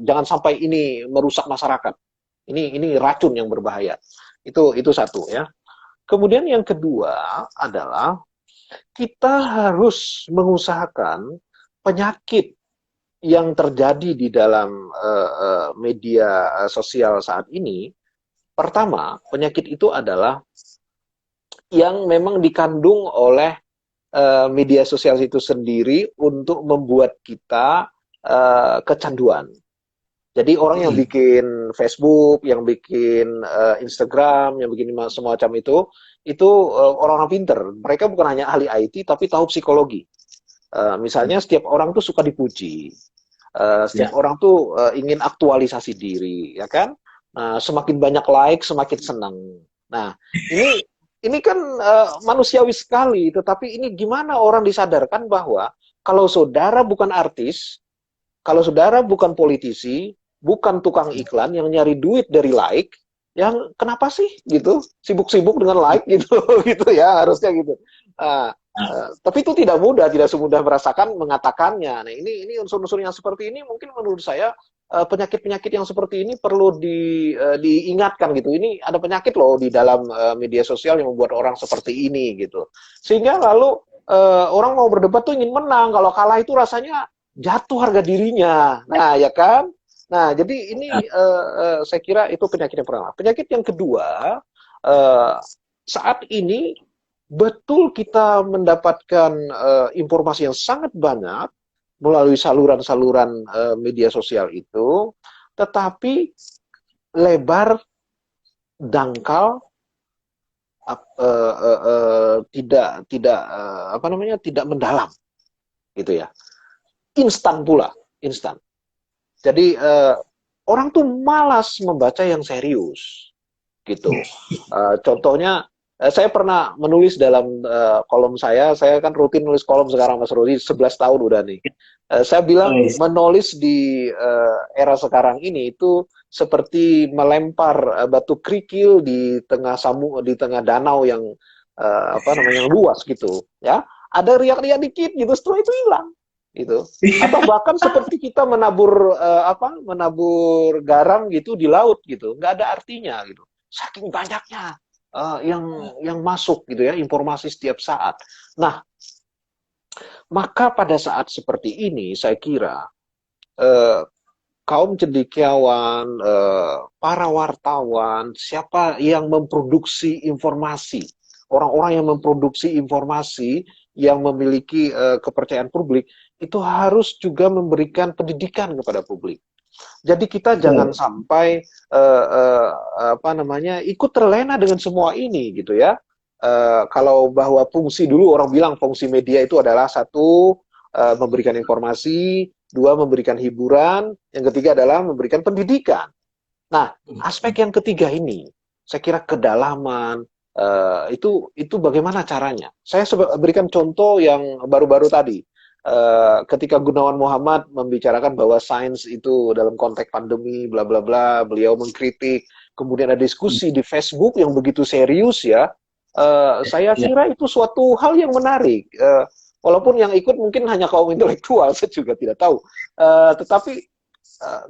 jangan sampai ini merusak masyarakat. Ini racun yang berbahaya. Itu satu ya. Kemudian yang kedua adalah kita harus mengusahakan penyakit yang terjadi di dalam media sosial saat ini. Pertama, penyakit itu adalah yang memang dikandung oleh media sosial itu sendiri untuk membuat kita kecanduan. Jadi orang yang bikin Facebook, yang bikin Instagram, yang bikin semacam itu orang-orang pinter. Mereka bukan hanya ahli IT, tapi tahu psikologi. Misalnya setiap orang tuh suka dipuji, setiap orang tuh ingin aktualisasi diri, ya kan? Nah, semakin banyak like, semakin senang. Nah, ini kan manusiawi sekali, tetapi ini gimana orang disadarkan bahwa kalau saudara bukan artis, kalau saudara bukan politisi, bukan tukang iklan yang nyari duit dari like, yang kenapa sih gitu, sibuk-sibuk dengan like gitu, gitu ya harusnya gitu. Tapi itu tidak mudah, tidak semudah mengatakannya. Nah, ini unsur-unsur yang seperti ini mungkin menurut saya penyakit-penyakit yang seperti ini perlu diingatkan gitu. Ini ada penyakit loh di dalam media sosial yang membuat orang seperti ini gitu. Sehingga lalu orang mau berdebat tuh ingin menang, kalau kalah itu rasanya jatuh harga dirinya. Nah, ya kan? Nah, jadi ini saya kira itu penyakit yang pertama. Penyakit yang kedua, saat ini betul kita mendapatkan informasi yang sangat banyak melalui saluran-saluran media sosial itu, tetapi lebar, dangkal, tidak mendalam, gitu ya. Instan pula, instan. Jadi orang tuh malas membaca yang serius, gitu. Contohnya, saya pernah menulis dalam kolom saya kan rutin nulis kolom sekarang Mas Rudi, 11 tahun udah nih. Saya bilang menulis di era sekarang ini itu seperti melempar batu kerikil di tengah danau yang luas gitu, ya. Ada riak-riak dikit gitu, setelah itu hilang. Gitu. Atau bahkan seperti kita menabur garam gitu di laut gitu, nggak ada artinya gitu. Saking banyaknya yang masuk gitu ya, informasi setiap saat. Nah, maka pada saat seperti ini saya kira kaum cendekiawan, para wartawan, siapa yang memproduksi informasi, orang-orang yang memproduksi informasi yang memiliki kepercayaan publik itu harus juga memberikan pendidikan kepada publik. Jadi kita jangan sampai ikut terlena dengan semua ini gitu ya. Kalau bahwa fungsi dulu orang bilang fungsi media itu adalah satu, memberikan informasi, dua memberikan hiburan, yang ketiga adalah memberikan pendidikan. Nah, aspek yang ketiga ini saya kira kedalaman, itu bagaimana caranya? Saya berikan contoh yang baru-baru tadi. Ketika Gunawan Muhammad membicarakan bahwa sains itu dalam konteks pandemi, bla bla bla, beliau mengkritik, kemudian ada diskusi di Facebook yang begitu serius ya. Saya kira itu suatu hal yang menarik. Walaupun yang ikut mungkin hanya kaum intelektual, saya juga tidak tahu. Tetapi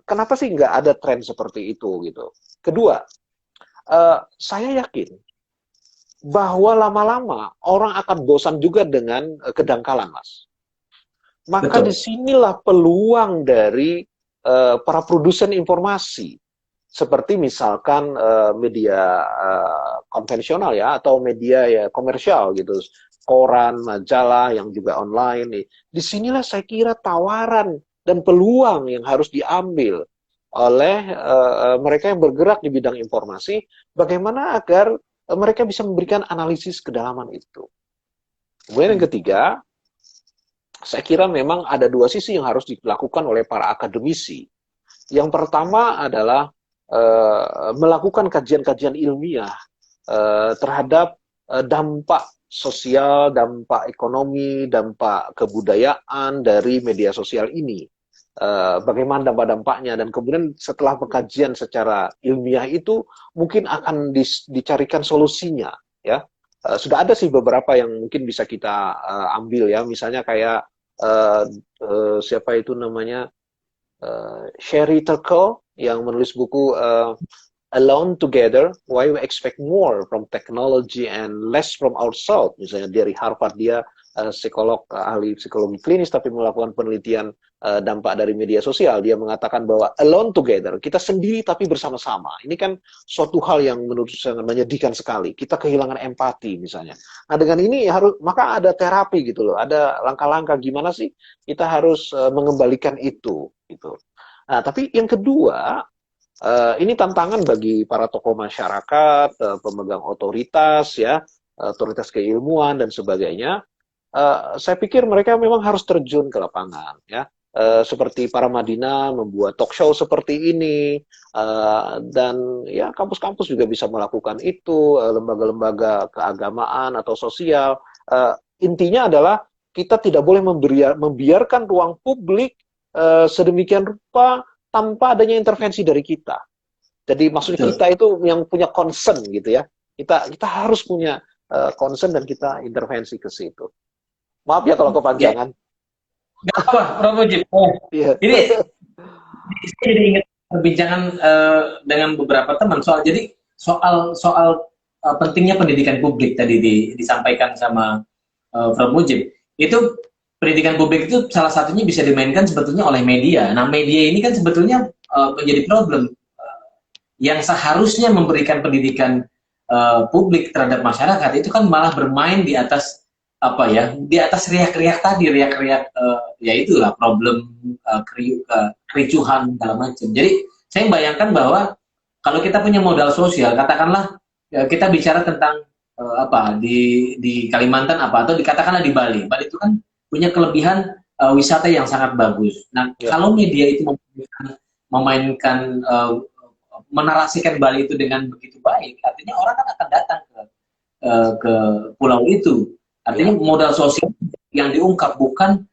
kenapa sih nggak ada tren seperti itu gitu? Kedua, saya yakin bahwa lama-lama orang akan bosan juga dengan kedangkalan, Mas. maka disinilah peluang dari para produsen informasi. Seperti misalkan media konvensional ya, atau media ya komersial gitu, koran, majalah yang juga online. Disinilah saya kira tawaran dan peluang yang harus diambil oleh mereka yang bergerak di bidang informasi, bagaimana agar mereka bisa memberikan analisis kedalaman itu. Kemudian yang ketiga, saya kira memang ada dua sisi yang harus dilakukan oleh para akademisi. Yang pertama adalah melakukan kajian-kajian ilmiah terhadap dampak sosial, dampak ekonomi, dampak kebudayaan dari media sosial ini. Bagaimana dampak-dampaknya, dan kemudian setelah pengkajian secara ilmiah itu mungkin akan dicarikan solusinya, ya. Sudah ada sih beberapa yang mungkin bisa kita ambil ya, misalnya kayak siapa itu namanya, Sherry Turkle yang menulis buku Alone Together, Why We Expect More from Technology and Less from Ourselves. Misalnya dari Harvard, dia psikolog, ahli psikologi klinis, tapi melakukan penelitian dampak dari media sosial. Dia mengatakan bahwa alone together, kita sendiri tapi bersama-sama. Ini kan suatu hal yang menurut saya sangat menyedihkan sekali. Kita kehilangan empati misalnya. Nah dengan ini maka ada terapi gitu loh. Ada langkah-langkah gimana sih kita harus mengembalikan itu gitu. Nah tapi yang kedua, ini tantangan bagi para tokoh masyarakat, pemegang otoritas ya, otoritas keilmuan dan sebagainya. Saya pikir mereka memang harus terjun ke lapangan ya. Seperti para Madinah membuat talk show seperti ini, dan ya kampus-kampus juga bisa melakukan itu, lembaga-lembaga keagamaan atau sosial. Intinya adalah kita tidak boleh membiarkan ruang publik sedemikian rupa tanpa adanya intervensi dari kita. Jadi maksud kita itu yang punya concern gitu ya. Kita harus punya concern dan kita intervensi ke situ. Maaf ya kalau kepanjangan. Nggak apa, Prof. Mujib. Ini saya jadi ingat perbincangan dengan beberapa teman soal pentingnya pendidikan publik tadi disampaikan sama Prof. Mujib. Itu pendidikan publik itu salah satunya bisa dimainkan sebetulnya oleh media. Nah, media ini kan sebetulnya menjadi problem yang seharusnya memberikan pendidikan publik terhadap masyarakat, itu kan malah bermain di atas di atas riak-riak tadi, ya itulah problem kericuhan segala macam. Jadi saya membayangkan bahwa kalau kita punya modal sosial, katakanlah kita bicara tentang di Kalimantan atau dikatakanlah di Bali. Bali itu kan punya kelebihan wisata yang sangat bagus. Nah, kalau media itu memainkan menarasikan Bali itu dengan begitu baik, artinya orang kan akan datang ke pulau itu. Artinya modal sosial yang diungkap bukan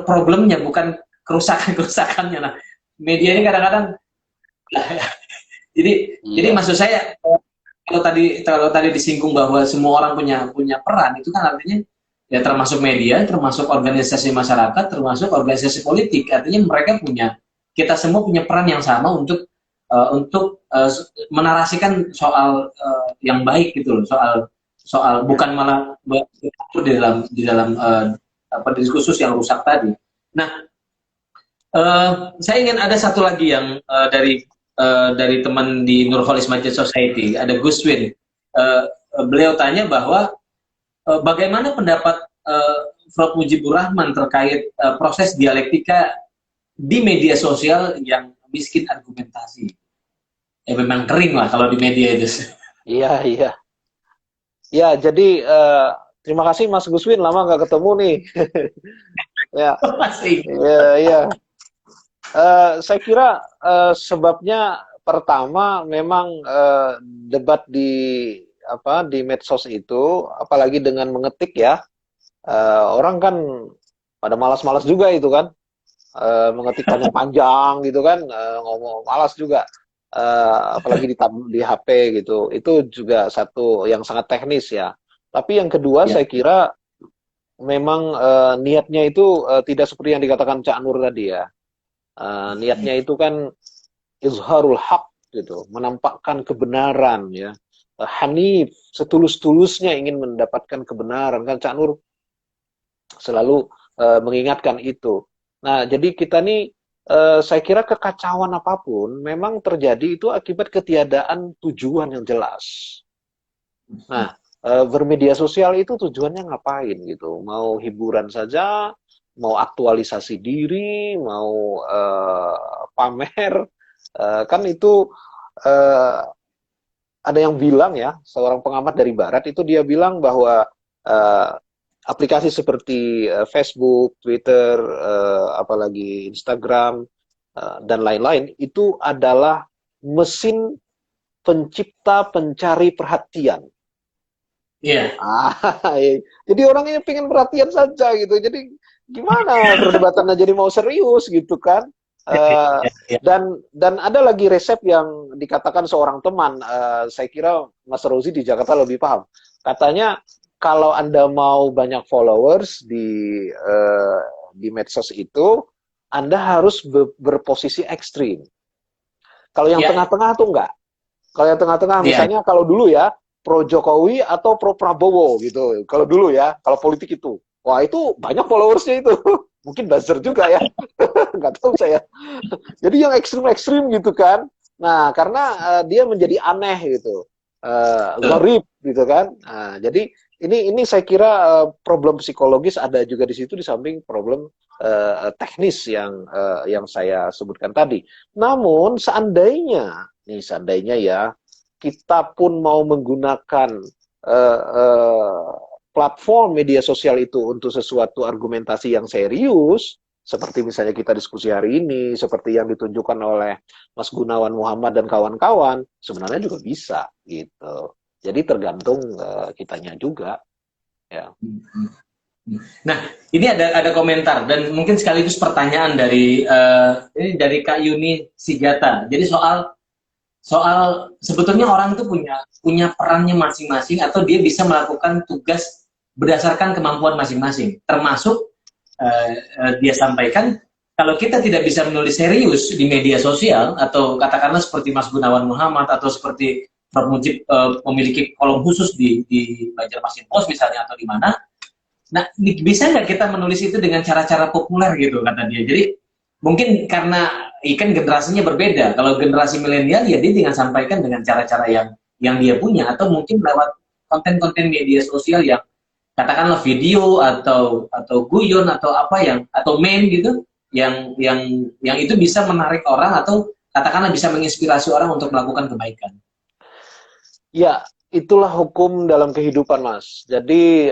problemnya, bukan kerusakannya. Nah, media ini kadang-kadang jadi maksud saya, kalau tadi disinggung bahwa semua orang punya peran, itu kan artinya ya termasuk media, termasuk organisasi masyarakat, termasuk organisasi politik. Artinya kita semua punya peran yang sama untuk menarasikan soal yang baik gitu loh, soal bukan malah di dalam diskursus yang rusak tadi. Nah, saya ingin ada satu lagi yang dari teman di Nurholis Masjid Society, ada Gus Win. Beliau tanya bahwa bagaimana pendapat Prof. Mujibur Rahman terkait proses dialektika di media sosial yang miskin argumentasi. Ya memang kering lah kalau di media itu. Iya. Ya, jadi terima kasih Mas Guswin, lama nggak ketemu nih. Ya. Iya. Saya kira sebabnya pertama memang debat di medsos itu, apalagi dengan mengetik ya, orang kan pada malas-malas juga itu kan, mengetikkan yang panjang gitu kan, ngomong malas juga. Apalagi di HP gitu, itu juga satu yang sangat teknis ya. Tapi yang kedua saya kira memang niatnya itu tidak seperti yang dikatakan Cak Nur tadi ya. Niatnya itu kan izharul haq gitu, menampakkan kebenaran ya. Hanif, setulus-tulusnya ingin mendapatkan kebenaran kan Cak Nur selalu mengingatkan itu. Nah, jadi kita nih, saya kira kekacauan apapun memang terjadi itu akibat ketiadaan tujuan yang jelas. Nah, bermedia sosial itu tujuannya ngapain gitu? Mau hiburan saja, mau aktualisasi diri, mau pamer, kan itu eh, ada yang bilang ya, seorang pengamat dari Barat itu dia bilang bahwa eh, aplikasi seperti Facebook, Twitter, apalagi Instagram dan lain-lain itu adalah mesin pencipta pencari perhatian. Iya. Jadi orangnya pengen perhatian saja gitu. Jadi gimana perdebatannya jadi mau serius gitu kan? Eh, dan ada lagi resep yang dikatakan seorang teman. Saya kira Mas Rozi di Jakarta lebih paham. Katanya kalau Anda mau banyak followers di medsos itu, Anda harus berposisi ekstrim. Kalau yang tengah-tengah tuh enggak. Kalau yang tengah-tengah, misalnya kalau dulu ya, pro Jokowi atau pro Prabowo gitu. Kalau dulu ya, kalau politik itu. Wah, itu banyak followersnya itu. Mungkin buzzer juga ya. Nggak tahu saya. Jadi yang ekstrim-ekstrim gitu kan. Nah, karena dia menjadi aneh gitu. Gharib gitu kan. Nah, jadi ini saya kira problem psikologis ada juga di situ di samping problem teknis yang saya sebutkan tadi. Namun seandainya ya kita pun mau menggunakan uh, uh, platform media sosial itu untuk sesuatu argumentasi yang serius, seperti misalnya kita diskusi hari ini, seperti yang ditunjukkan oleh Mas Gunawan Muhammad dan kawan-kawan, sebenarnya juga bisa gitu. Jadi tergantung kitanya juga. Ya. Nah, ini ada komentar dan mungkin sekaligus pertanyaan dari ini dari Kak Yuni Sigata. Jadi soal sebetulnya orang itu punya perannya masing-masing atau dia bisa melakukan tugas berdasarkan kemampuan masing-masing. Termasuk dia sampaikan kalau kita tidak bisa menulis serius di media sosial atau katakanlah seperti Mas Gunawan Muhammad atau seperti Prof Mujib memiliki kolom khusus di Banjarmasin Post misalnya atau di mana. Nah, bisa nggak kita menulis itu dengan cara-cara populer gitu kata dia. Jadi mungkin karena ikan generasinya berbeda. Kalau generasi milenial ya dia dengan sampaikan dengan cara-cara yang dia punya atau mungkin lewat konten-konten media sosial yang katakanlah video atau guyon atau apa atau meme gitu yang itu bisa menarik orang atau katakanlah bisa menginspirasi orang untuk melakukan kebaikan. Ya, itulah hukum dalam kehidupan, Mas. Jadi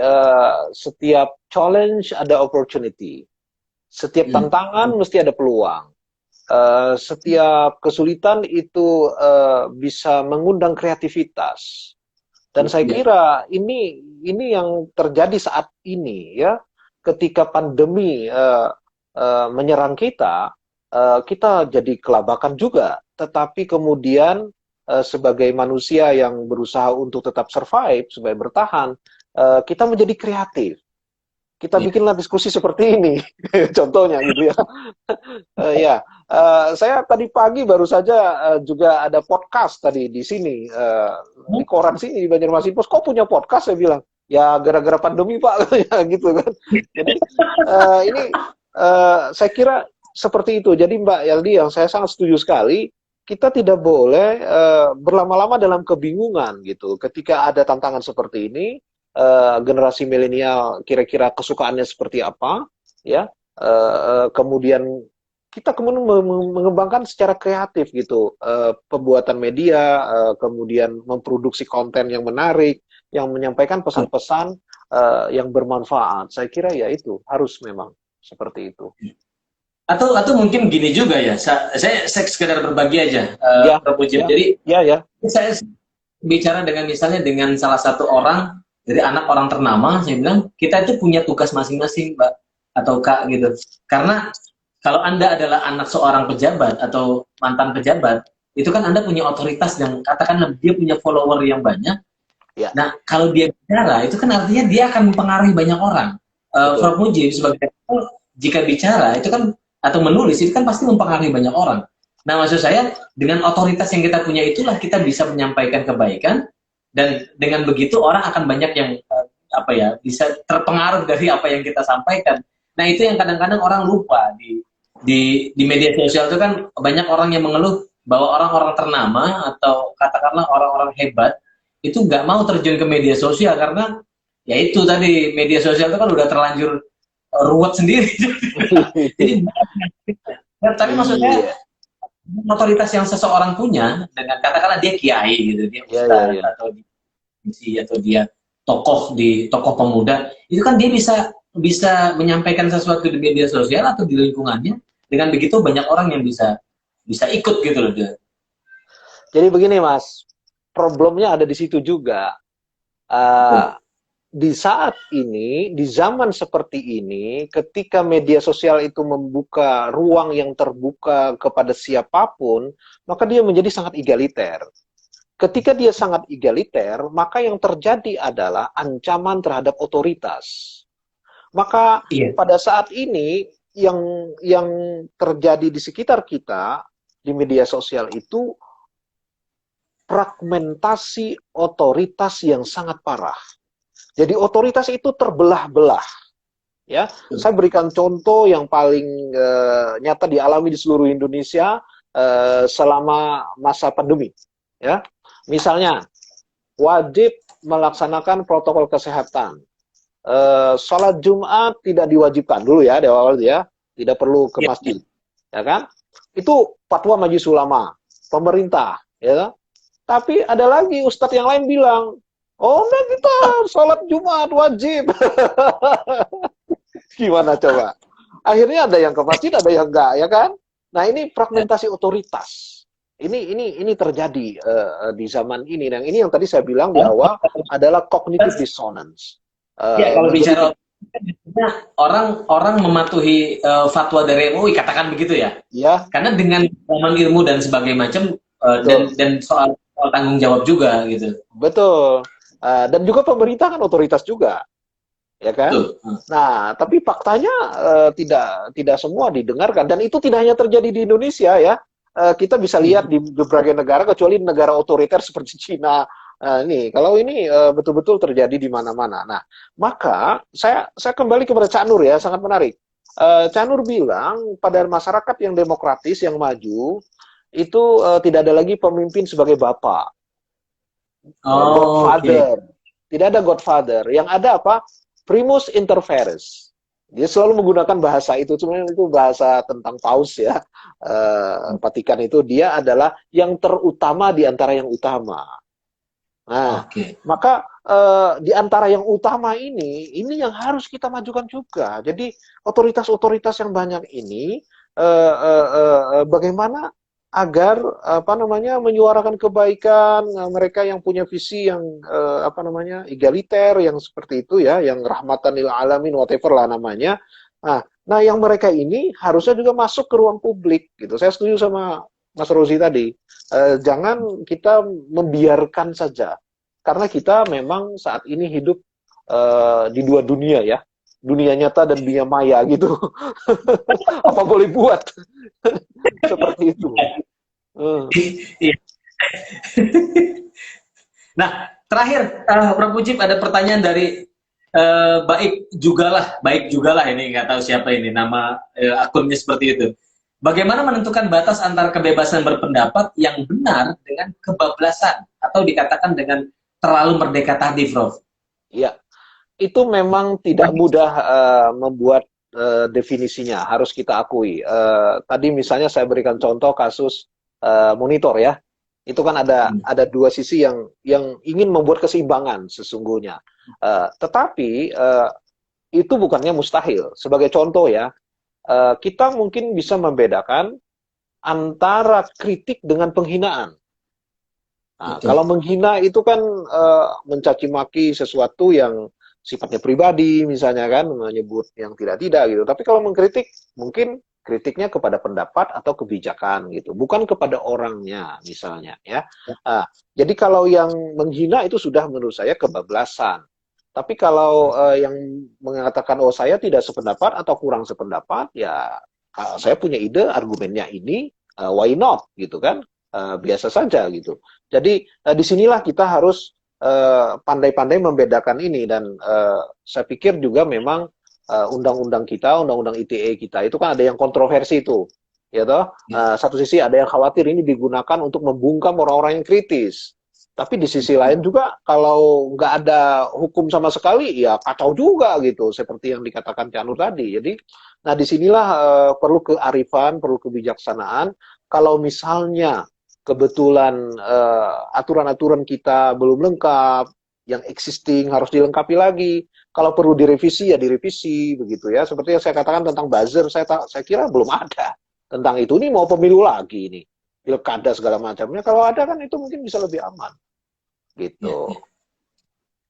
setiap challenge ada opportunity. Setiap tantangan mesti ada peluang. Setiap kesulitan itu bisa mengundang kreativitas. Dan saya kira ini yang terjadi saat ini ya, ketika pandemi menyerang kita, kita jadi kelabakan juga. Tetapi kemudian sebagai manusia yang berusaha untuk tetap survive, supaya bertahan, kita menjadi kreatif. Kita bikinlah diskusi seperti ini, contohnya gitu ya. Saya tadi pagi baru saja juga ada podcast tadi di sini, di koran sini di Banjarmasin Post. Kok punya podcast? Saya bilang, ya gara-gara pandemi Pak, gitu kan. Jadi ini saya kira seperti itu. Jadi Mbak Yaldi, yang saya sangat setuju sekali, kita tidak boleh berlama-lama dalam kebingungan gitu. Ketika ada tantangan seperti ini, generasi milenial kira-kira kesukaannya seperti apa, ya. Kemudian kita mengembangkan secara kreatif gitu, pembuatan media, kemudian memproduksi konten yang menarik, yang menyampaikan pesan-pesan yang bermanfaat. Saya kira ya itu harus memang seperti itu. Atau mungkin gini juga ya, saya sekedar berbagi aja, Prof Mujib. Jadi saya bicara dengan misalnya dengan salah satu orang dari anak orang ternama, saya bilang kita itu punya tugas masing-masing, Mbak atau Kak gitu. Karena kalau Anda adalah anak seorang pejabat atau mantan pejabat, itu kan Anda punya otoritas dan katakanlah dia punya follower yang banyak. Ya. Nah, kalau dia bicara, itu kan artinya dia akan mempengaruhi banyak orang. Prof Mujib sebagai jika bicara itu kan atau menulis itu kan pasti mempengaruhi banyak orang. Nah, maksud saya dengan otoritas yang kita punya itulah kita bisa menyampaikan kebaikan. Dan dengan begitu orang akan banyak yang bisa terpengaruh dari apa yang kita sampaikan. Nah itu yang kadang-kadang orang lupa di media sosial itu kan banyak orang yang mengeluh bahwa orang-orang ternama atau katakanlah orang-orang hebat itu nggak mau terjun ke media sosial karena ya itu tadi media sosial itu kan udah terlanjur ruwet sendiri. Jadi ya, tapi maksudnya Iya, otoritas yang seseorang punya dengan katakanlah dia kiai gitu, dia iya, iya, ustadz iya. atau atau dia tokoh pemuda, itu kan dia bisa bisa menyampaikan sesuatu di media sosial atau di lingkungannya dengan begitu banyak orang yang bisa bisa ikut gitu loh dia. Jadi begini Mas, problemnya ada di situ juga. Uh, di saat ini, di zaman seperti ini, ketika media sosial itu membuka ruang yang terbuka kepada siapapun, maka dia menjadi sangat egaliter. Ketika dia sangat egaliter, maka yang terjadi adalah ancaman terhadap otoritas. Maka Iya. pada saat ini yang terjadi di sekitar kita di media sosial itu fragmentasi otoritas yang sangat parah. Jadi otoritas itu terbelah-belah. Ya, saya berikan contoh yang paling nyata dialami di seluruh Indonesia selama masa pandemi. Ya, misalnya wajib melaksanakan protokol kesehatan. Sholat Jumat tidak diwajibkan dulu ya, di awal ya, tidak perlu ke Iya. masjid, ya kan? Itu fatwa Majelis Ulama, pemerintah, ya. Tapi ada lagi ustadz yang lain bilang, oh enggak kita sholat Jumat wajib. Gimana coba? Akhirnya ada yang ke masjid, ada yang enggak, ya kan? Nah ini fragmentasi otoritas. Ini terjadi di zaman ini. Dan ini yang tadi saya bilang di awal adalah cognitive dissonance. Ya, kalau Menjadi bicara orang mematuhi fatwa dari MUI katakan begitu ya. ya Karena dengan pemahaman ilmu dan sebagainya macam betul, dan soal tanggung jawab juga gitu. betul. Dan juga pemerintah kan otoritas juga, ya kan? Betul. Nah, tapi faktanya tidak semua didengarkan dan itu tidak hanya terjadi di Indonesia ya. Kita bisa lihat di berbagai negara kecuali negara otoriter seperti Cina. Kalau ini betul-betul terjadi di mana-mana. Nah, maka saya kembali kepada Cak Nur ya, sangat menarik. Cak Nur bilang pada masyarakat yang demokratis yang maju itu tidak ada lagi pemimpin sebagai bapak. Oh, oke. Godfather. Tidak ada Godfather. Yang ada apa? Primus inter pares. Dia selalu menggunakan bahasa itu. Sebenarnya itu bahasa tentang paus ya. Vatikan itu dia adalah yang terutama di antara yang utama. Nah, Oke. maka di antara yang utama ini yang harus kita majukan juga. Jadi otoritas-otoritas yang banyak ini bagaimana agar menyuarakan kebaikan mereka yang punya visi yang egaliter yang seperti itu ya, yang rahmatan lil alamin whatever lah namanya. Nah, yang mereka ini harusnya juga masuk ke ruang publik gitu. Saya setuju sama Mas Rozi tadi. Jangan kita membiarkan saja. Karena kita memang saat ini hidup di dua dunia ya. Dunia nyata dan dunia maya gitu. Apa boleh buat? Seperti itu. Nah, terakhir, Prof. Mujib ada pertanyaan dari baik juga lah ini nggak tahu siapa ini nama akunnya seperti itu. Bagaimana menentukan batas antara kebebasan berpendapat yang benar dengan kebablasan atau dikatakan dengan terlalu merdeka tadi, Prof? Ya, itu memang tidak mudah membuat definisinya, harus kita akui. Tadi misalnya saya berikan contoh kasus monitor ya, itu kan ada dua sisi yang ingin membuat keseimbangan sesungguhnya. Tetapi itu bukannya mustahil. Sebagai contoh ya, kita mungkin bisa membedakan antara kritik dengan penghinaan. Nah, kalau menghina itu kan mencaci maki sesuatu yang sifatnya pribadi, misalnya kan menyebut yang tidak-tidak gitu. Tapi kalau mengkritik, mungkin kritiknya kepada pendapat atau kebijakan gitu, bukan kepada orangnya misalnya ya. Jadi kalau yang menghina itu sudah menurut saya kebablasan. Tapi kalau yang mengatakan oh saya tidak sependapat atau kurang sependapat, ya saya punya ide, argumennya ini, why not gitu kan? Biasa saja gitu. Jadi disinilah kita harus pandai-pandai membedakan ini dan saya pikir juga memang undang-undang kita, undang-undang ITE kita itu kan ada yang kontroversi itu, ya toh. Satu sisi ada yang khawatir ini digunakan untuk membungkam orang-orang yang kritis. Tapi di sisi lain juga kalau nggak ada hukum sama sekali, ya kacau juga gitu, seperti yang dikatakan Cak Nur tadi. Jadi, nah disinilah perlu kearifan, perlu kebijaksanaan. Kalau misalnya kebetulan aturan-aturan kita belum lengkap, yang existing harus dilengkapi lagi. Kalau perlu direvisi ya direvisi begitu ya. Seperti yang saya katakan tentang buzzer, saya kira belum ada tentang itu. Ini mau pemilu lagi ini, pilkada segala macamnya. Kalau ada kan itu mungkin bisa lebih aman gitu.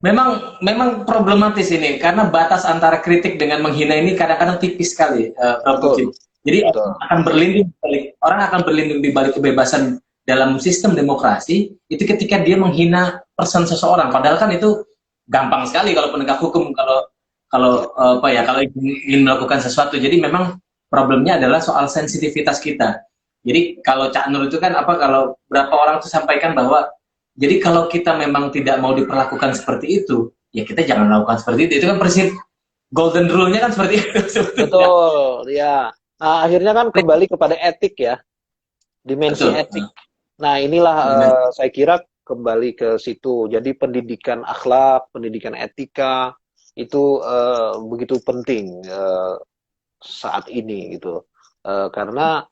Memang problematis ini karena batas antara kritik dengan menghina ini kadang-kadang tipis sekali, Prof. Mujib. Jadi orang akan berlindung di balik kebebasan dalam sistem demokrasi itu ketika dia menghina person seseorang. Padahal kan itu gampang sekali kalau penegak hukum kalau ingin melakukan sesuatu. Jadi memang problemnya adalah soal sensitivitas kita. Jadi kalau Cak Nur itu kan kalau berapa orang itu sampaikan bahwa jadi kalau kita memang tidak mau diperlakukan seperti itu, ya kita jangan melakukan seperti itu. Itu kan prinsip golden rule-nya kan seperti itu. Betul, ya. Nah, akhirnya kan kembali kepada etik ya, dimensi etik. Nah, inilah saya kira kembali ke situ. Jadi pendidikan akhlak, pendidikan etika itu begitu penting saat ini gitu. Karena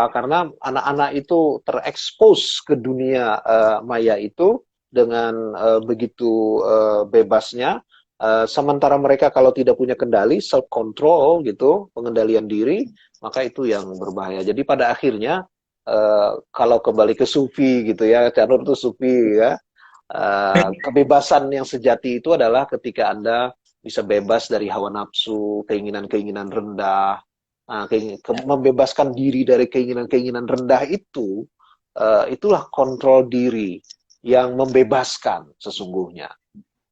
karena anak-anak itu terekspos ke dunia maya itu dengan begitu bebasnya. Sementara mereka kalau tidak punya kendali, self control gitu, pengendalian diri, maka itu yang berbahaya. Jadi pada akhirnya kalau kembali ke sufi gitu ya, Cak Nur itu sufi ya. Kebebasan yang sejati itu adalah ketika Anda bisa bebas dari hawa nafsu, keinginan-keinginan rendah. Membebaskan diri dari keinginan-keinginan rendah itu, itulah kontrol diri yang membebaskan sesungguhnya.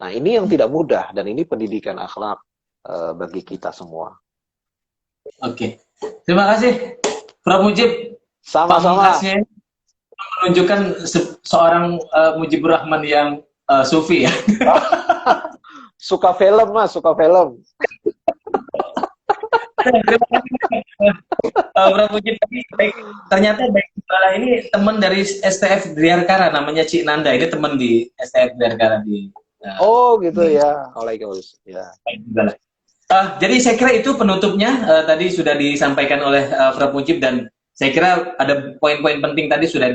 Nah, ini yang tidak mudah, dan ini pendidikan akhlak bagi kita semua. Oke. Terima kasih, Prof. Mujib. Sama-sama. Menunjukkan seorang Mujibur Rahman yang sufi ya. Suka film, Mas, suka film. Prof. Mujib, ternyata baik ini teman dari STF Driarkara, namanya Cik Nanda. Ini teman di STF Driarkara di. Oh gitu ya. Ya. Jadi saya kira itu penutupnya. Tadi sudah disampaikan oleh Prof. Mujib dan saya kira ada poin-poin penting tadi sudah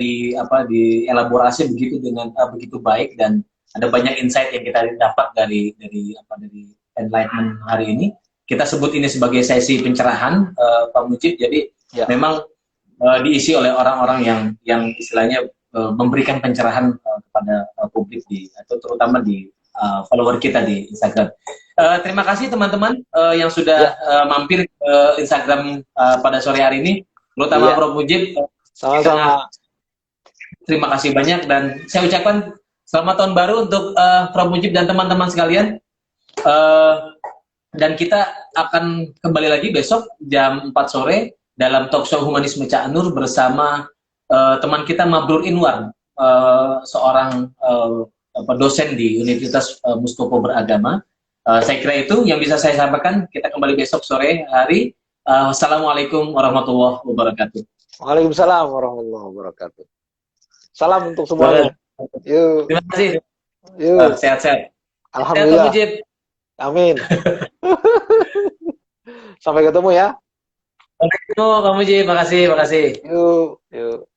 dielaborasi begitu dengan begitu baik dan ada banyak insight yang kita dapat dari enlightenment hari ini. Kita sebut ini sebagai sesi pencerahan, Pak Mujib. Jadi memang diisi oleh orang-orang yang istilahnya memberikan pencerahan kepada publik atau terutama di follower kita di Instagram. Terima kasih teman-teman yang sudah mampir ke Instagram pada sore hari ini, terutama Prof. Mujib. Sama-sama. Terima kasih banyak dan saya ucapkan selamat tahun baru untuk Prof. Mujib dan teman-teman sekalian. Dan kita akan kembali lagi besok jam 4 sore dalam talkshow Humanisme Cak Nur bersama teman kita Mabrur Inwar, seorang dosen di Universitas Mustopo Beragama. Saya kira itu yang bisa saya sampaikan. Kita kembali besok sore hari. Assalamualaikum warahmatullahi wabarakatuh. Waalaikumsalam warahmatullahi wabarakatuh. Salam untuk semuanya. Yuk. Terima kasih. Yuk. Sehat-sehat. Alhamdulillah. Sehat, amin. Sampai ketemu ya. Sampai ketemu, Pak Mujib. Makasih. Yuk.